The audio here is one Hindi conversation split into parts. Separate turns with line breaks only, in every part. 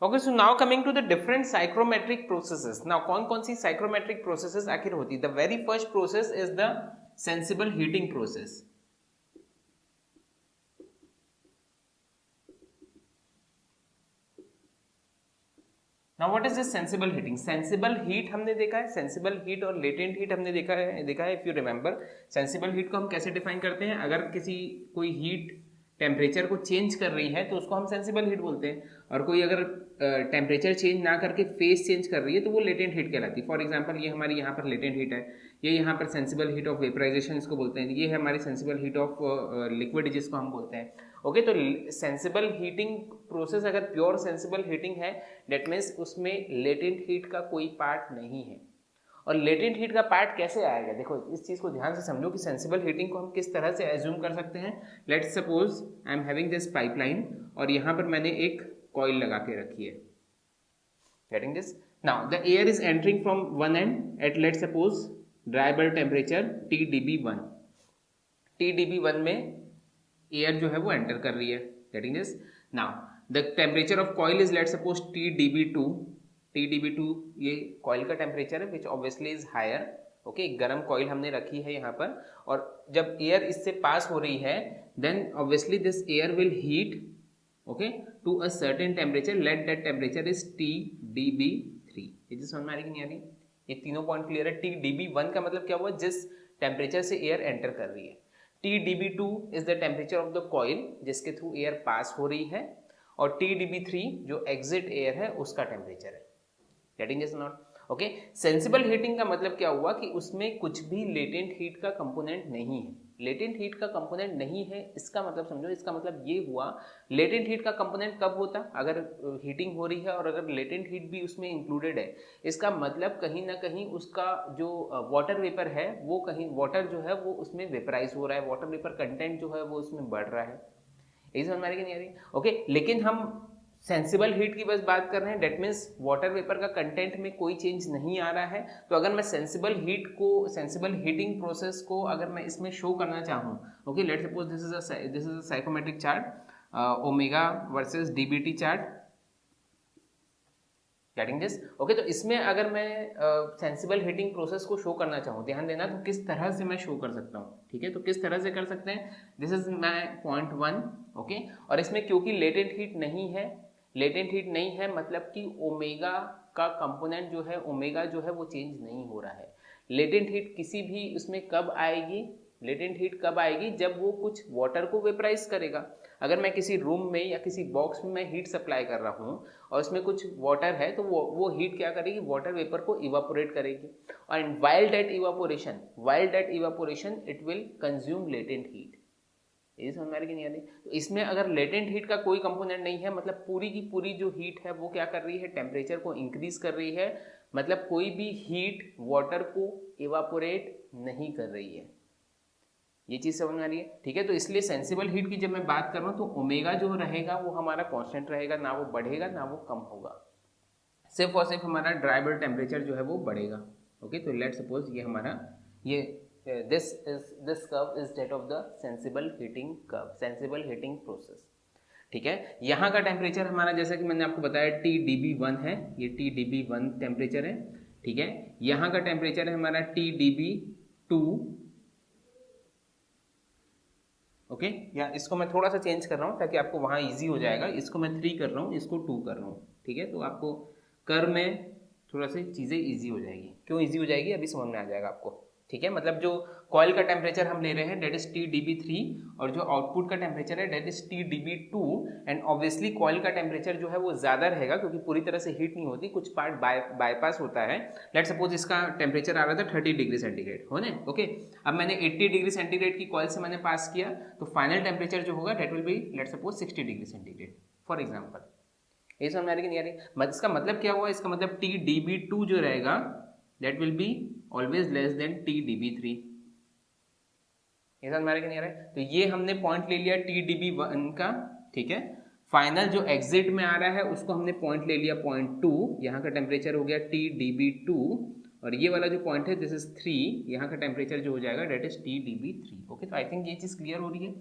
Okay, so now coming to the different psychrometric processes. Now कौन कौन सी साइक्रोमेट्रिक प्रोसेसेस आखिर होती है? The very first process is the sensible heating process. Now what is this sensible heating? Sensible heat हमने देखा है, सेंसिबल हीट और लेटेंट हीट हमने देखा है. If you remember, sensible heat को हम कैसे डिफाइन करते हैं? अगर किसी कोई हीट टेम्परेचर को चेंज कर रही है तो उसको हम सेंसिबल हीट बोलते हैं, और कोई अगर टेम्परेचर चेंज ना करके फेस चेंज कर रही है तो वो लेटेंट हीट कहलाती है. फॉर एग्जांपल ये हमारी यहाँ पर लेटेंट हीट है, ये यहाँ पर सेंसिबल हीट ऑफ वेपराइजेशन इसको बोलते हैं, ये है हमारी सेंसिबल हीट ऑफ लिक्विड जिसको हम बोलते हैं. ओके, तो सेंसिबल हीटिंग प्रोसेस अगर प्योर सेंसिबल हीटिंग है, डेट मीन्स उसमें लेटेंट हीट का कोई पार्ट नहीं है. और लेटेंट हीट का पार्ट कैसे आएगा? देखो इस चीज को ध्यान से समझो कि सेंसिबल हीटिंग को हम किस तरह से एज्यूम कर सकते हैं. Let's suppose I am having this pipeline और यहाँ पर मैंने एक कॉइल लगा के रखी है. Getting this? Now the air is entering from one end at let's suppose dry bulb temperature TdB1. TdB1 में एयर जो है वो एंटर कर रही है. Getting this? Now the temperature of coil is let's suppose TdB2. TdB2 ये कॉइल का टेम्परेचर है which obviously is higher. Okay, गर्म कॉइल हमने रखी है यहाँ पर, और जब एयर इससे पास हो रही है then obviously this air will heat okay to a certain temperature. Let that temperature is TdB3. ये जो समझ में आ रही कि नहीं आ रही? ये तीनों पॉइंट क्लियर है. TdB1 का मतलब क्या हुआ? जिस टेम्परेचर से एयर एंटर कर रही है. TdB2 is the temperature of the coil जिसके थ्रू एयर पास हो रही है, और TdB3 जो एग्जिट एयर है उसका टेम्परेचर है. Getting this not? Okay, sensible heating का मतलब क्या हुआ कि उसमें कुछ भी लेटेंट हीट का कंपोनेंट नहीं है. लेटेंट हीट का कंपोनेंट नहीं है इसका मतलब समझो, इसका मतलब ये हुआ लेटेंट हीट का कंपोनेंट कब होता? अगर हीटिंग हो रही है और अगर लेटेंट हीट भी उसमें इंक्लूडेड है, इसका मतलब कहीं ना कहीं उसका जो वाटर वेपर है वो कहीं वाटर जो है वो उसमें वेपराइज हो रहा है, वाटर वेपर कंटेंट जो है वो उसमें बढ़ रहा है. यही समझ में आ रही कि नहीं आ रही? ओके, लेकिन हम सेंसिबल हीट की बस बात कर रहे हैं. डेट मीन्स वाटर वेपर का कंटेंट में कोई चेंज नहीं आ रहा है. तो अगर मैं सेंसिबल हीट को, सेंसिबल हीटिंग प्रोसेस को अगर मैं इसमें शो करना चाहूँ, okay let's suppose this is a psychrometric chart, omega versus DBT chart. Getting this? Okay, तो इसमें अगर मैं सेंसिबल हीटिंग प्रोसेस को शो करना चाहूँ, ध्यान देना, तो किस तरह से मैं शो कर सकता हूँ. ठीक है, तो किस तरह से कर सकते हैं? This is my point 1. Okay, और इसमें क्योंकि लेटेंट हीट नहीं है, लेटेंट हीट नहीं है मतलब कि ओमेगा का कंपोनेंट जो है, ओमेगा जो है वो चेंज नहीं हो रहा है. लेटेंट हीट किसी भी उसमें कब आएगी? लेटेंट हीट कब आएगी? जब वो कुछ वाटर को वेपराइज करेगा. अगर मैं किसी रूम में या किसी बॉक्स में मैं हीट सप्लाई कर रहा हूँ और उसमें कुछ वाटर है, तो वो हीट क्या करेगी? वाटर वेपर को इवापोरेट करेगी. And while that evaporation it will consume latent heat. ये समझ में आ रही कि नहीं आ रही? तो इसमें अगर लेटेंट हीट का कोई कंपोनेंट नहीं है, मतलब पूरी की पूरी जो हीट है वो क्या कर रही है? टेम्परेचर को इंक्रीज कर रही है. मतलब कोई भी हीट वाटर को इवापोरेट नहीं कर रही है. ये चीज समझ में आ रही है? ठीक है, तो इसलिए सेंसिबल हीट की जब मैं बात कर रहा हूँ तो ओमेगा जो रहेगा वो हमारा कांस्टेंट रहेगा, ना वो बढ़ेगा ना वो कम होगा. सिर्फ और सिर्फ हमारा ड्राई बल्ब टेम्परेचर जो है वो बढ़ेगा. ओके, तो लेट सपोज ये हमारा ये this curve is that of the sensible heating curve, sensible heating process. ठीक है, यहाँ का टेम्परेचर हमारा जैसा कि मैंने आपको बताया TdB1 है, ये TdB1 टेम्परेचर है. ठीक है, यहाँ का टेम्परेचर है हमारा TdB2. ओके, या इसको मैं थोड़ा सा चेंज कर रहा हूँ ताकि आपको वहाँ इजी हो जाएगा. इसको मैं 3 कर रहा हूँ, इसको 2 कर रहा हूँ. ठीक है, तो आपको कर में थोड़ा सी चीज़ें इजी हो जाएगी. क्यों इजी हो जाएगी अभी समझ में आ जाएगा आपको. ठीक है, मतलब जो कॉइल का टेम्परेचर हम ले रहे हैं डेट इज TdB3, और जो आउटपुट का टेम्परेचर है that is TdB2. And obviously coil का टेम्परेचर जो है वो ज़्यादा रहेगा क्योंकि पूरी तरह से हीट नहीं होती, कुछ पार्ट बाईपास होता है. लेट सपोज इसका टेम्परेचर आ रहा था 30 डिग्री सेंटीग्रेड होने. ओके, अब मैंने 80 डिग्री सेंटीग्रेड की कॉइल से मैंने पास किया, तो फाइनल टेम्परेचर जो होगा that will be let suppose 60 degree centigrade for example. ये समझ में आ रही कि नहीं आ रही? इसका मतलब क्या हुआ? इसका मतलब TdB2 जो रहेगा that will be always less than TdB3. ये समझ में आ रहा है कि नहीं आ रहा है? तो ये हमने पॉइंट ले लिया TdB1 का. ठीक है, फाइनल जो एग्जिट में आ रहा है उसको हमने पॉइंट ले लिया पॉइंट 2. यहाँ का टेम्परेचर हो गया TdB2, और ये वाला जो पॉइंट है दिस इज 3. यहाँ का टेम्परेचर जो हो जाएगा डेट इज TdB3. ओके, तो आई थिंक ये चीज क्लियर हो रही है.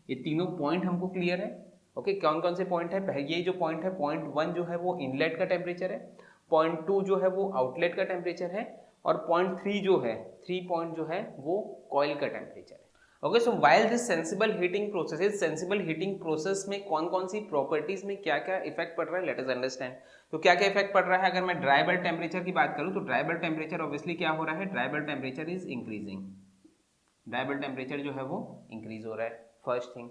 ये तीनों पॉइंट हमको क्लियर है. ओके, कौन कौन से पॉइंट है? ये जो पॉइंट है, पॉइंट 1 जो है वो इनलेट का टेम्परेचर है, पॉइंट 2 जो है वो आउटलेट का टेम्परेचर है, और पॉइंट 3 जो है, 3 पॉइंट जो है वो कॉइल का टेम्परेचर है। Okay, so while this sensible heating process, sensible heating process में कौन कौन सी प्रॉपर्टीज में क्या क्या इफेक्ट पड़ रहा है, लेट अस अंडरस्टैंड। तो क्या क्या इफेक्ट पड़ रहा है? अगर मैं ड्राई बल्ब टेम्परेचर की बात करूं तो ड्राई बल्ब टेम्परेचर ऑब्वियसली क्या हो रहा है, dry bulb temperature is increasing, dry bulb temperature जो है वो इंक्रीज हो रहा है, first thing.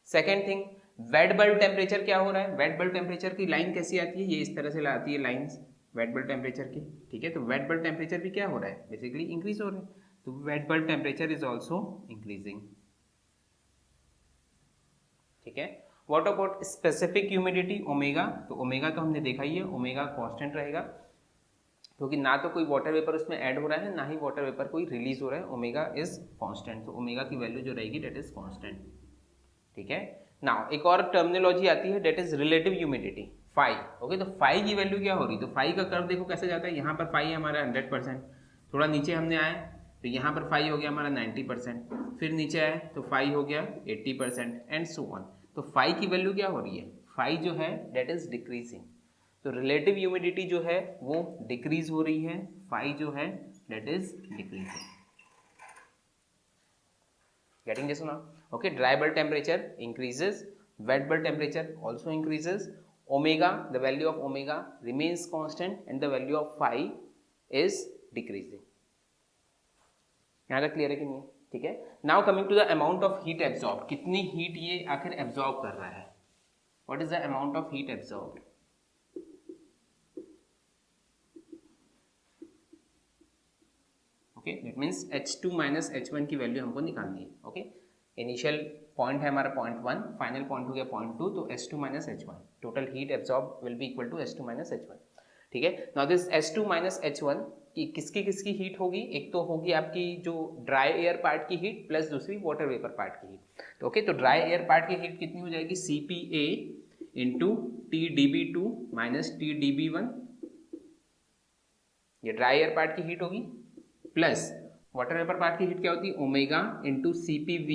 Second thing, wait bulb temperature क्या हो रहा है? वेट बल्ब टेम्परेचर की लाइन कैसी आती है? ये इस तरह से आती है लाइंस वेट बल्ब टेम्परेचर की, ठीक है। तो वेट बल्ब टेम्परेचर भी क्या हो रहा है, बेसिकली इंक्रीज हो रहा है, तो wait bulb temperature is also increasing, ठीक है। What about specific humidity omega? तो ओमेगा तो हमने देखा ही है, ओमेगा कांस्टेंट रहेगा, क्योंकि ना तो कोई वाटर वेपर उसमें ऐड हो रहा है, ना ही वाटर वेपर कोई रिलीज हो रहा है, ओमेगा इज कांस्टेंट, तो ओमेगा की वैल्यू जो रहेगी डेट इज कांस्टेंट, ठीक है। नाउ एक और टर्मिनोलॉजी आती है, that is relative humidity, phi. Okay, तो फाई की वैल्यू क्या हो रही है? तो फाई का कर्व देखो कैसे जाता है, यहाँ पर फाई है हमारा 100%, थोड़ा नीचे हमने आए तो यहाँ पर फाई हो गया हमारा 90%, फिर नीचे आए तो फाई हो गया 80% एंड सो ऑन। तो फाई की वैल्यू क्या हो रही है? फाई जो है डेट इज डिक्रीजिंग, तो रिलेटिव ह्यूमिडिटी जो है वो डिक्रीज हो रही है, फाई जो है that is decreasing, getting this now? Okay, dry bulb temperature increases, wet bulb temperature also increases, omega, the value of omega remains constant and the value of phi is decreasing. यहाँ तक क्लियर है कि नहीं? ठीक है। Now coming to the amount of heat absorb, कितनी हीट ये आखिर एब्जॉर्ब कर रहा है, what is the amount of heat absorb? Okay, that means H2 minus H1 की वैल्यू हमको निकालनी है। ओके, इनिशियल पॉइंट है हमारा पॉइंट 1, फाइनल पॉइंट हो गया पॉइंट 2, तो H2 minus H1, total heat absorb will be equal to H2 minus H1, ठीक है। Now this H2 minus H1 की किसकी हीट होगी? एक तो होगी आपकी जो ड्राई एयर पार्ट की हीट प्लस दूसरी वाटर वेपर पार्ट की हीट। तो ओके, तो ड्राई एयर पार्ट की हीट कितनी हो जाएगी? CPA into TdB2 minus TdB1, ये ड्राई एयर पार्ट की हीट होगी, प्लस वाटर वेपर पार्ट की हीट क्या होती है? Omega into CPV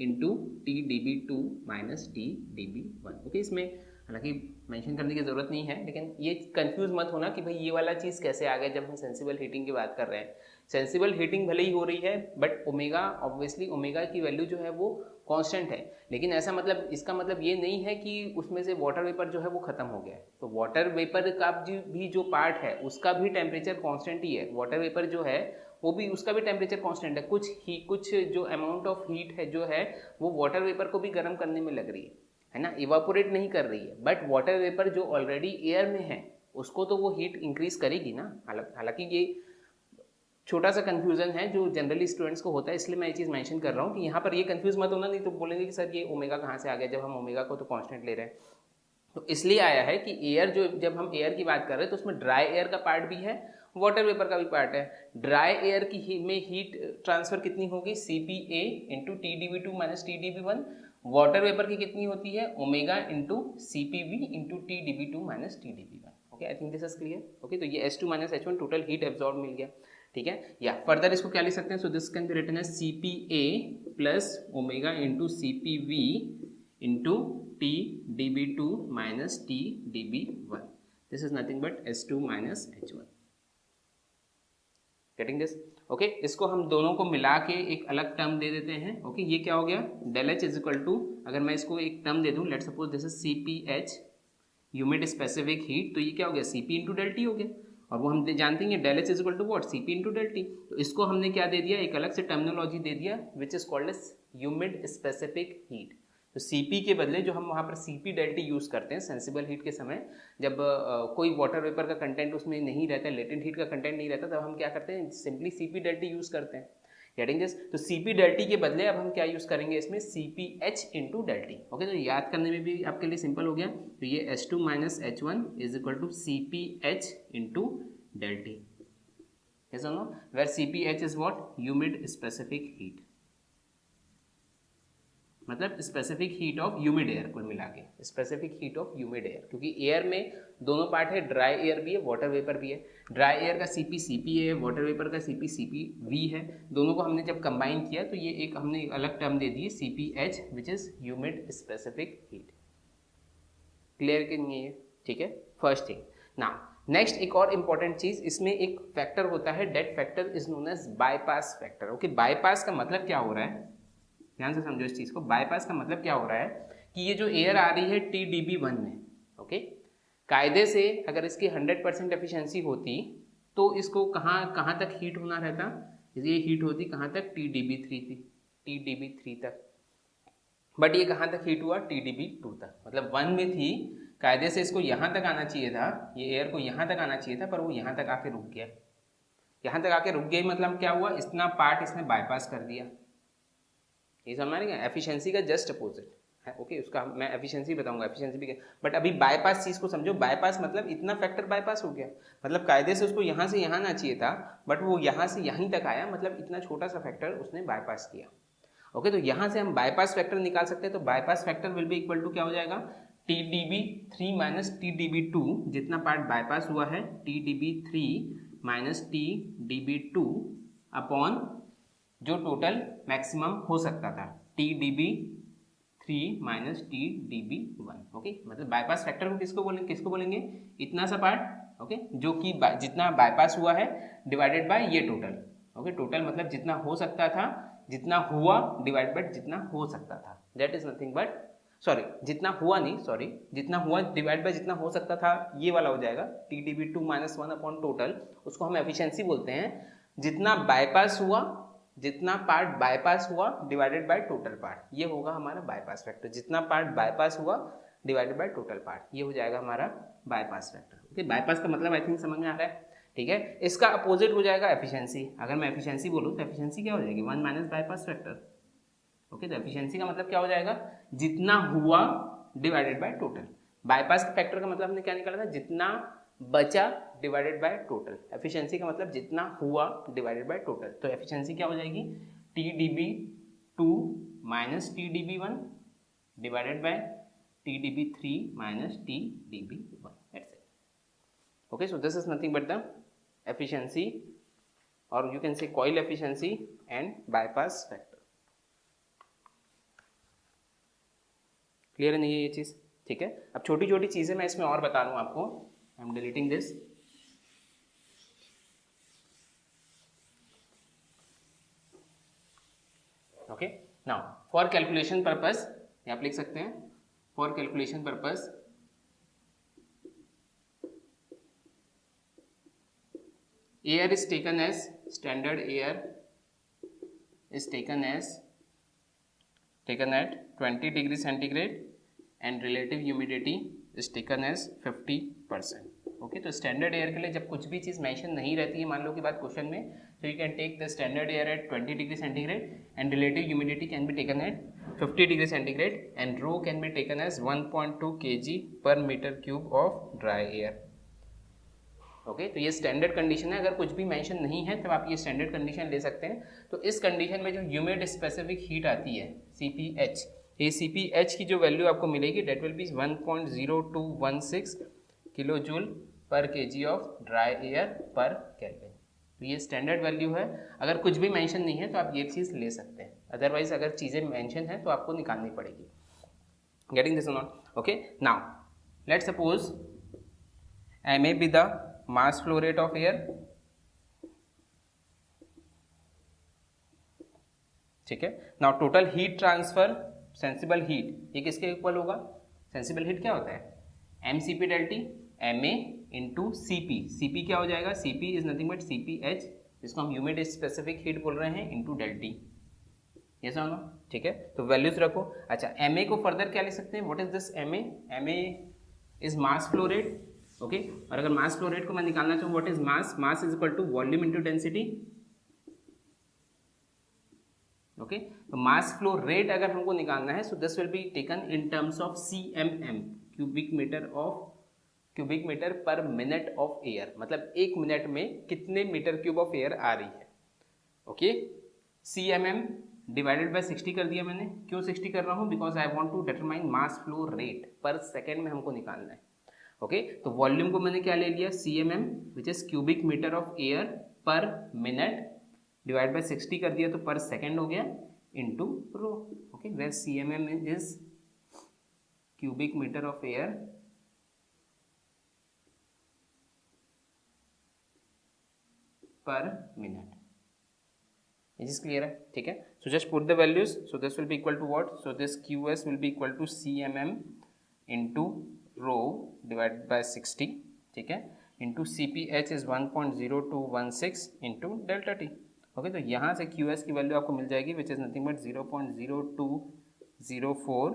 into TdB2 minus TdB1। Okay, इसमें हालांकि मेंशन करने की जरूरत नहीं है, लेकिन ये कंफ्यूज मत होना कि भाई ये वाला चीज़ कैसे आ गया जब हम सेंसिबल हीटिंग की बात कर रहे हैं। सेंसिबल हीटिंग भले ही हो रही है, बट ओमेगा ऑब्वियसली ओमेगा की वैल्यू जो है वो कांस्टेंट है, लेकिन ऐसा मतलब इसका मतलब ये नहीं है कि उसमें से वाटर वेपर जो है वो खत्म हो गया है। तो वाटर वेपर का भी जो पार्ट है उसका भी टेम्परेचर कांस्टेंट ही है, वाटर वेपर जो है वो भी उसका भी टेम्परेचर कांस्टेंट है, कुछ जो अमाउंट ऑफ हीट है जो है वो वाटर वेपर को भी गर्म करने में लग रही है ना, इवापोरेट नहीं कर रही है, बट वाटर वेपर जो ऑलरेडी एयर में है उसको तो वो हीट इंक्रीज करेगी ना। हालांकि ये छोटा सा कंफ्यूजन है जो जनरली स्टूडेंट्स को होता है, इसलिए मैं ये चीज़ मेंशन कर रहा हूँ कि यहाँ पर ये कंफ्यूज मत होना, नहीं तो बोलेंगे कि सर ये ओमेगा कहाँ से आ गया जब हम ओमेगा को तो कांस्टेंट ले रहे हैं। तो इसलिए आया है कि एयर जो, जब हम एयर की बात कर रहे हैं तो उसमें ड्राई एयर का पार्ट भी है, वाटर वेपर का भी पार्ट है। ड्राई एयर की में हीट ट्रांसफर कितनी होगी? CPA into TdB2 minus TdB1। Water vapour की कितनी होती है? Omega into CPV into TdB2 minus TdB1। Okay, I think this is clear. Okay, तो ये H2 minus H1 total heat absorb मिल गया, ठीक है। या फर्दर इसको क्या लिख सकते हैं? So this can be written as CPA plus omega into CPV into TdB2 minus TdB1। This is nothing but H2 minus H1। Getting this? Okay, इसको हम दोनों को मिला के एक अलग टर्म दे देते हैं। ओके, ये क्या हो गया? Del H is equal to, अगर मैं इसको एक टर्म दे दूं, let suppose this is CPH humid specific heat, तो ये क्या हो गया? CP इंटू डेल T हो गया, और वो हम जानते हैं del H is equal to what? CP into del T। तो इसको हमने क्या दे दिया? एक अलग से टर्मिनोलॉजी दे दिया which is called as humid specific heat. तो CP के बदले जो हम वहाँ पर CP डेल T यूज़ करते हैं सेंसिबल हीट के समय, जब कोई वाटर वेपर का कंटेंट उसमें नहीं रहता है, लेटेंट हीट का कंटेंट नहीं रहता, तब हम क्या करते हैं? Simply CP del T use करते हैं। Getting this? तो CP डेल T के बदले अब हम क्या यूज़ करेंगे इसमें? CPH into del T। Okay, तो याद करने में भी आपके लिए सिंपल हो गया। तो ये H2 minus H1 is equal to CPH into del T। yes or no? Where CPH is what? Humid specific heat, मतलब specific heat of humid air, कुल मिला के specific heat of humid air, क्योंकि एयर में दोनों पार्ट है, ड्राई एयर भी है, वाटर वेपर भी है। ड्राई एयर का CP CPA है, वाटर वेपर का CP CPV है। दोनों को हमने जब कंबाइन किया तो ये एक हमने अलग term they the CPH which is humid specific heat. Clear कि नहीं है? ठीक है, फर्स्ट थिंग। नाउ नेक्स्ट एक और इंपॉर्टेंट चीज, इसमें एक फैक्टर होता है, that factor is known as bypass factor. Okay, bypass का मतलब क्या हो रहा है, ध्यान से समझो इस चीज को। बाईपास का मतलब क्या हो रहा है कि ये जो एयर आ रही है TdB1 में, ओके, कायदे से अगर इसकी 100% एफिशिएंसी होती तो इसको कहाँ तक हीट होना रहता, ये हीट होती कहाँ तक, TdB3 तक, बट ये कहाँ तक हीट हुआ, TdB2 तक। मतलब 1 में थी, कायदे से इसको यहाँ तक आना चाहिए था, ये एयर को यहाँ तक आना चाहिए था, पर वो यहाँ तक आके रुक गया। यहाँ तक आके रुक गया मतलब क्या हुआ, इतना पार्ट इसने बाईपास कर दिया। ये समझ रहे हैं, एफिशिएंसी का जस्ट अपोजिट है। ओके, उसका मैं एफिशिएंसी बताऊंगा, एफिशिएंसी भी, बट अभी बाईपास चीज को समझो। बाईपास मतलब इतना फैक्टर बाईपास हो गया, मतलब कायदे से उसको यहाँ से यहाँ आना चाहिए था, बट वो यहाँ से यहीं तक आया, मतलब इतना छोटा सा फैक्टर उसने बाईपास किया। ओके, तो यहाँ से हम बाईपास फैक्टर निकाल सकते हैं। तो bypass factor will be equal to क्या हो जाएगा, TdB3 माइनस TdB2, जितना पार्ट बाईपास हुआ है TdB3 माइनस TdB2 अपॉन जो टोटल मैक्सिमम हो सकता था TdB3 माइनस TdB1। ओके, मतलब बाईपास फैक्टर को किसको बोलेंगे, इतना सा पार्ट, ओके, जो कि जितना बाईपास हुआ है डिवाइडेड बाय ये टोटल। ओके, टोटल मतलब जितना हो सकता था, जितना हुआ डिवाइड बाय जितना हो सकता था, that is nothing but, sorry जितना हुआ नहीं, सॉरी जितना हुआ डिवाइड बाय जितना हो सकता था, ये वाला हो जाएगा TdB2 माइनस 1 अपॉन टोटल, उसको हम एफिशिएंसी बोलते हैं। जितना बाईपास हुआ, जितना पार्ट बाईपास हुआ डिवाइडेड बाय टोटल पार्ट, ये होगा हमारा बाईपास फैक्टर। जितना पार्ट बाईपास हुआ डिवाइडेड बाय टोटल पार्ट, ये हो जाएगा हमारा बाईपास फैक्टर। ओके, बाईपास का मतलब आई थिंक समझ में आ रहा है। ठीक है, इसका अपोजिट हो जाएगा एफिशिएंसी। अगर मैं एफिशिएंसी बोलूँ तो एफिशिएंसी क्या हो जाएगी, 1 माइनस बाईपास फैक्टर। ओके, तो एफिशिएंसी का मतलब क्या हो जाएगा, जितना हुआ divided by total. Bypass factor का मतलब हमने क्या निकाला था, जितना बचा डिवाइडेड बाय टोटल। एफिशिएंसी का मतलब जितना हुआ डिवाइडेड बाय टोटल। तो एफिशिएंसी क्या हो जाएगी, TdB2 minus TdB1 divided by TdB3 minus TdB1। That's it. Okay, so this is nothing but the efficiency, or you can say coil efficiency and bypass factor। Clear नहीं है ये चीज? ठीक है, अब छोटी छोटी चीजें मैं इसमें और बता रहा हूं आपको। I am deleting this. Okay, now for calculation purpose, आप लिख सकते हैं for calculation purpose air is taken as standard air is taken at 20 degree centigrade and relative humidity is taken as 50%। Okay, तो स्टैंडर्ड एयर के लिए जब कुछ भी चीज मेंशन नहीं रहती है, मान लो की बात क्वेश्चन में, तो you can take the standard air at 20 degree centigrade and relative humidity can be taken at 50 degree centigrade and rho can be taken as 1.2 kg per meter cube of dry air. Okay, तो ये स्टैंडर्ड कंडीशन है। अगर कुछ भी मेंशन नहीं है तब आप ये स्टैंडर्ड कंडीशन ले सकते हैं। तो इस कंडीशन में जो ह्यूमिड स्पेसिफिक हीट आती है CPH, ये CPH की जो वैल्यू आपको मिलेगी that will be 1.0216 kilo joule per KG of dry air per kelvin. तो ये स्टैंडर्ड वैल्यू है। अगर कुछ भी मेंशन नहीं है तो आप ये चीज़ ले सकते हैं, अदरवाइज अगर चीज़ें मेंशन है तो आपको निकालनी पड़ेगी। गेटिंग दिस और not? Okay, now let's suppose MA be the mass flow rate of air। ठीक है, now total heat transfer sensible heat, ये किसके इक्वल होगा? सेंसिबल हीट क्या होता है? mCp del T, MA into CP। CP क्या हो जाएगा? CP is nothing but CPH, जिसको हम ह्यूमिड स्पेसिफिक हीट बोल रहे हैं, इंटू डेल टी। ये समझो, ठीक है, तो वैल्यूज रखो। अच्छा, MA को फर्दर क्या लिख सकते हैं? What is this MA? MA is mass flow rate. Okay, और अगर मास फ्लो रेट को मैं निकालना चाहूँ, what is mass? Mass is equal to volume into density. Okay, तो मास फ्लो रेट अगर हमको निकालना है, so this will be taken in terms of CMM, cubic meter per minute of air. मतलब एक मिनट में कितने मीटर क्यूब ऑफ एयर आ रही है। ओके, CMM डिवाइडेड बाय 60 कर दिया मैंने। क्यों 60 कर रहा हूँ? Because I want to determine mass flow rate per second में हमको निकालना है। ओके, तो वॉल्यूम को मैंने क्या ले लिया? CMM which is cubic meter of air per minute, divide by 60 कर दिया तो पर सेकेंड हो गया, into rho. Okay, where CMM is cubic meter of air per minute. Is this clear है? ठीक है. So just put the values. So this will be equal to what? So this QS will be equal to CMM into rho divided by 60. ठीक है. Into CPH is 1.0216 into delta T. Okay, तो यहाँ से QS की वैल्यू आपको मिल जाएगी which is nothing but 0.0204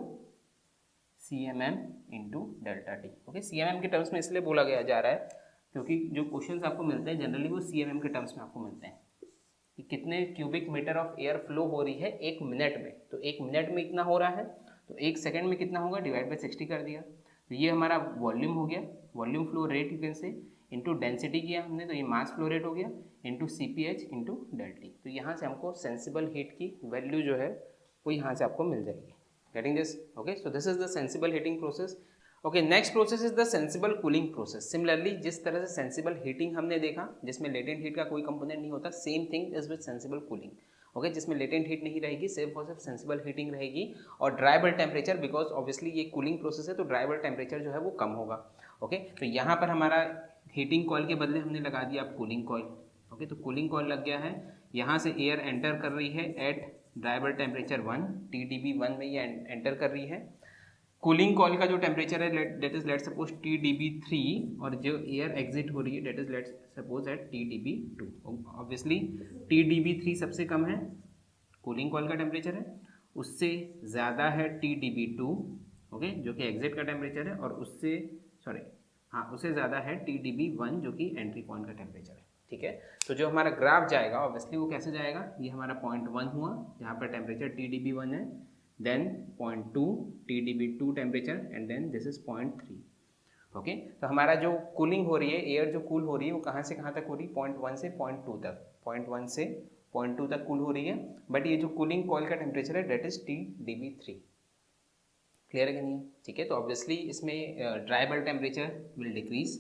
CMM into delta T. Okay, CMM के टर्म्स में इसलिए बोला गया जा रहा है क्योंकि जो क्वेश्चंस आपको मिलते हैं जनरली वो CMM के टर्म्स में आपको मिलते हैं कि कितने cubic meter of air flow हो रही है एक मिनट में. तो एक मिनट में इतना हो रहा है तो एक सेकेंड में कितना होगा, डिवाइड बाई 60 कर दिया. तो ये हमारा वॉल्यूम हो गया, volume flow rate you can say, into density किया हमने तो ये मास फ्लो रेट हो गया, इंटू CPH इंटू डेल्टी. तो यहाँ से हमको सेंसिबल हीट की वैल्यू जो है वो यहाँ से आपको मिल जाएगी. Getting this? Okay, so this is the sensible heating process. Okay, next process is the sensible cooling process. Similarly जिस तरह से सेंसिबल हीटिंग हमने देखा जिसमें लेटेंट हीट का कोई कंपोनेंट नहीं होता, same thing is with sensible cooling. Okay, जिसमें लेटेंट हीट नहीं रहेगी, सिर्फ और सिर्फ सेंसिबल हीटिंग रहेगी और dry bulb temperature, because obviously ये कूलिंग प्रोसेस है तो ड्राई बल्ब टेम्परेचर जो है वो कम होगा. ओके, तो यहाँ पर हमारा हीटिंग कॉइल के बदले हमने लगा दिया अब कूलिंग कॉइल. ओके, तो कूलिंग कॉइल लग गया है, यहाँ से एयर एंटर कर रही है eight dry bulb temperature 1 TdB1 में ये एंटर कर रही है. कूलिंग कॉइल का जो टेम्परेचर है that is let suppose TdB3 और जो एयर एग्जिट हो रही है that is let suppose at TdB2. Obviously TdB3 सबसे कम है, कूलिंग कॉइल का टेम्परेचर है, उससे ज़्यादा है TdB2. ओके, जो कि एग्जिट का टेम्परेचर है, और उससे उससे ज़्यादा है TdB1 जो कि एंट्री पॉइंट का टेम्परेचर है. ठीक है, तो जो हमारा ग्राफ जाएगा ऑब्वियसली वो कैसे जाएगा, ये हमारा पॉइंट 1 हुआ जहाँ पर टेम्परेचर TdB1 है, then point 2 TdB2 temperature, and then this is point 3. Okay, तो हमारा जो कूलिंग हो रही है, एयर जो कूल हो रही है वो कहाँ से कहाँ तक हो रही है, पॉइंट 1 से पॉइंट 2 तक, पॉइंट 1 से पॉइंट 2 तक कूल हो रही है. बट ये जो कूलिंग कॉइल का टेम्परेचर है डेट इज TdB3. क्लियर है कि नहीं? ठीक है, तो ऑब्वियसली इसमें dry bulb temperature will decrease,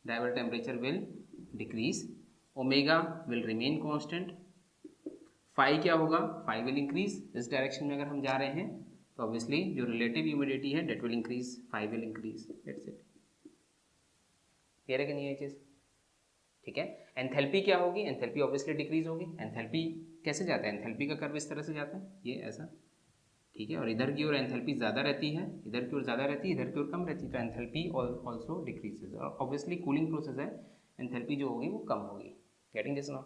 dry bulb temperature will decrease, omega will remain constant, phi क्या होगा, फाई विल इंक्रीज. इस डायरेक्शन में अगर हम जा रहे हैं तो ऑब्वियसली जो रिलेटिव ह्यूमिडिटी है that will increase, phi will increase. That's it. Clear है कि नहीं ये चीज़? ठीक है, एंथैल्पी क्या होगी, एंथैल्पी ऑब्वियसली डिक्रीज होगी. एंथैल्पी कैसे जाता है, एंथैल्पी का कर्व इस तरह से जाता है, ये ऐसा. ठीक है, और इधर की ओर एंथैल्पी ज़्यादा रहती है, इधर की ओर ज़्यादा रहती है, इधर की ओर कम रहती है, तो एंथैल्पी ऑल्सो डिक्रीजेज. और ऑब्वियसली कूलिंग प्रोसेस है, एंथैल्पी जो होगी वो कम होगी. Getting this now?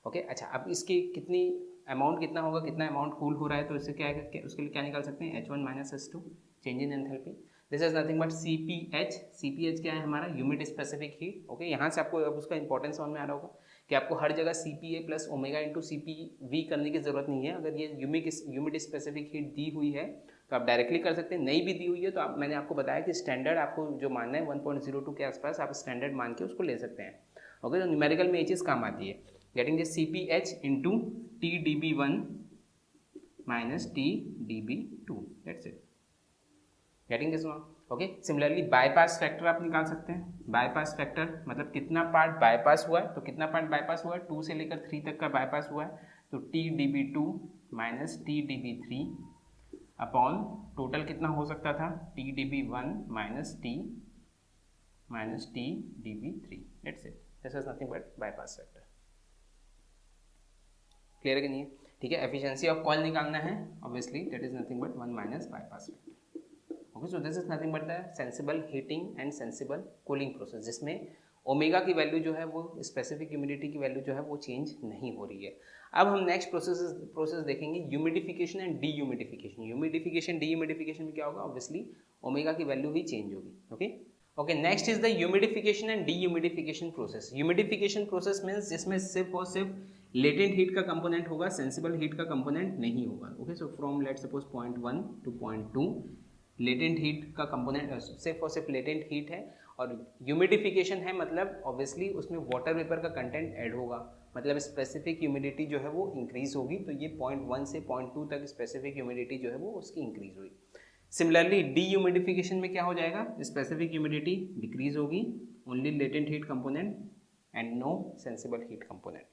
ओके, अच्छा, अब इसकी कितनी अमाउंट कितना होगा, कितना अमाउंट कूल हो रहा है, तो इससे क्या है, उसके लिए क्या निकाल सकते हैं, H1 - H2 change in enthalpy. This is nothing but CPH. CPH क्या है हमारा, ह्यूमिड स्पेसिफिक हीट. ओके, यहाँ से आपको अब उसका इंपॉर्टेंस समझ में आ रहा होगा कि आपको हर जगह CPA plus omega into CPV करने की जरूरत नहीं है. अगर ये ह्यूमिड स्पेसिफिक हीट दी हुई है तो आप डायरेक्टली कर सकते हैं, नहीं भी दी हुई है तो मैंने आपको बताया कि स्टैंडर्ड आपको जो मानना है 1.02 के आसपास आप स्टैंडर्ड मान के उसको ले सकते हैं. ओके, तो न्यूमेरिकल में ये चीज़ काम आती है. Getting this CPH into TdB1 minus TdB2. That's it. Getting this one? Okay, similarly bypass factor आप निकाल सकते हैं. बाईपास फैक्टर मतलब कितना पार्ट बाईपास हुआ है, तो कितना पार्ट बाईपास हुआ है, 2 से लेकर 3 तक का बाईपास हुआ है, तो TdB2 minus TdB3 upon total कितना हो सकता था, TdB1 minus TdB3. That's it. This is nothing but bypass factor. Clear है कि नहीं है? ठीक है, एफिशिएंसी ऑफ कॉइल निकालना है, obviously that is nothing but 1 minus bypass factor. Okay, so this is nothing but the sensible heating and sensible cooling process, जिसमें ओमेगा की वैल्यू जो है वो स्पेसिफिक ह्यूमिडिटी की वैल्यू जो है वो चेंज नहीं हो रही है. अब हम नेक्स्ट प्रोसेस देखेंगे humidification and dehumidification. Humidification dehumidification में क्या होगा, ऑब्वियसली ओमेगा की वैल्यू भी चेंज होगी. Okay, next is the humidification and dehumidification process. Humidification process means जिसमें सिर्फ और सिर्फ लेटेंट हीट का कंपोनेंट होगा, सेंसिबल हीट का कंपोनेंट नहीं होगा. Okay, so from let suppose point 1 two point 2 latent heat का कंपोनेंट सिर्फ और सिर्फ लेटेंट हीट है, और ह्यूमिडिफिकेशन है मतलब ऑब्वियसली उसमें वाटर वेपर का कंटेंट ऐड होगा, मतलब स्पेसिफिक ह्यूमिडिटी जो है वो इंक्रीज होगी. तो ये पॉइंट 1 से पॉइंट 2 तक स्पेसिफिक ह्यूमिडिटी जो है वो उसकी इंक्रीज हुई. सिमिलरली डीह्यूमिडिफिकेशन में क्या हो जाएगा, स्पेसिफिक ह्यूमिडिटी डिक्रीज होगी, only latent heat component and no sensible heat component.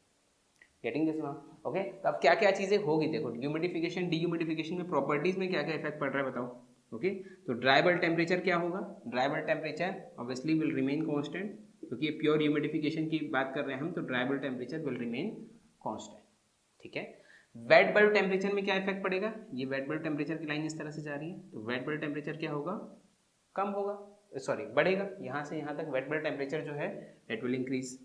Getting this now? Okay, तो अब क्या क्या चीज़ें होगी, देखो ह्यूमिडिफिकेशन डीह्यूमिडिफिकेशन में प्रॉपर्टीज में क्या क्या इफेक्ट पड़ रहा है बताओ. ओके, तो ड्राई बल्ब टेम्परेचर क्या होगा, dry bulb temperature obviously will remain constant, क्योंकि ये प्योर ह्यूमिडिफिकेशन की बात कर रहे हैं हम, तो dry bulb temperature will remain constant, ठीक है। वेट बल्ब टेम्परेचर में क्या इफेक्ट पड़ेगा, ये वेट बल्ब टेम्परेचर की लाइन इस तरह से जा रही है, तो वेट बल्ब टेम्परेचर क्या होगा, कम होगा, सॉरी बढ़ेगा, यहाँ से यहाँ तक वेट बल्ब टेम्परेचर जो है इट विल इंक्रीज,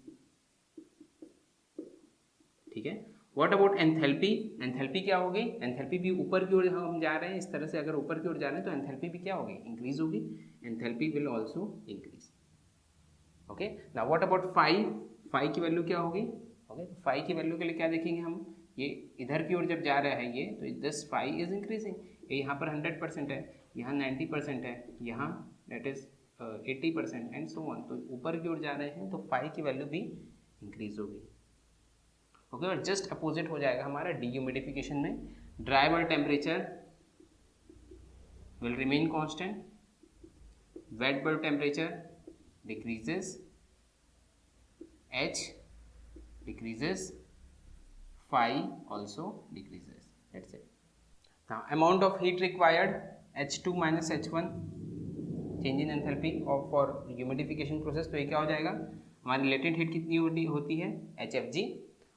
ठीक है। व्हाट अबाउट एंथैल्पी, एंथैल्पी क्या होगी, एंथैल्पी भी ऊपर की ओर हम जा रहे हैं, इस तरह से अगर ऊपर की ओर जा रहे हैं तो एंथैल्पी भी क्या होगी, इंक्रीज होगी, enthalpy will also increase, okay. Now what about phi, phi की वैल्यू क्या होगी, ओके, फाई की वैल्यू के लिए क्या देखेंगे हम, ये इधर की ओर जब जा रहा है ये, तो दिस फाई इज इंक्रीजिंग, ये यहाँ पर 100% है, यहाँ 90% है, यहाँ that is 80% and so on, तो ऊपर की ओर जा रहे हैं तो फाई की वैल्यू भी इंक्रीज होगी, ओके। और जस्ट अपोजिट हो जाएगा हमारा डीह्यूमिडिफिकेशन में, dry bulb temperature will remain constant, wait bulb temperature decreases, H decreases, phi also decreases, that's it. Now amount of heat required, H2 minus H1, change in enthalpy of for humidification process, तो ये क्या हो जाएगा, हमारी लेटेंट हीट कितनी होती है HFG,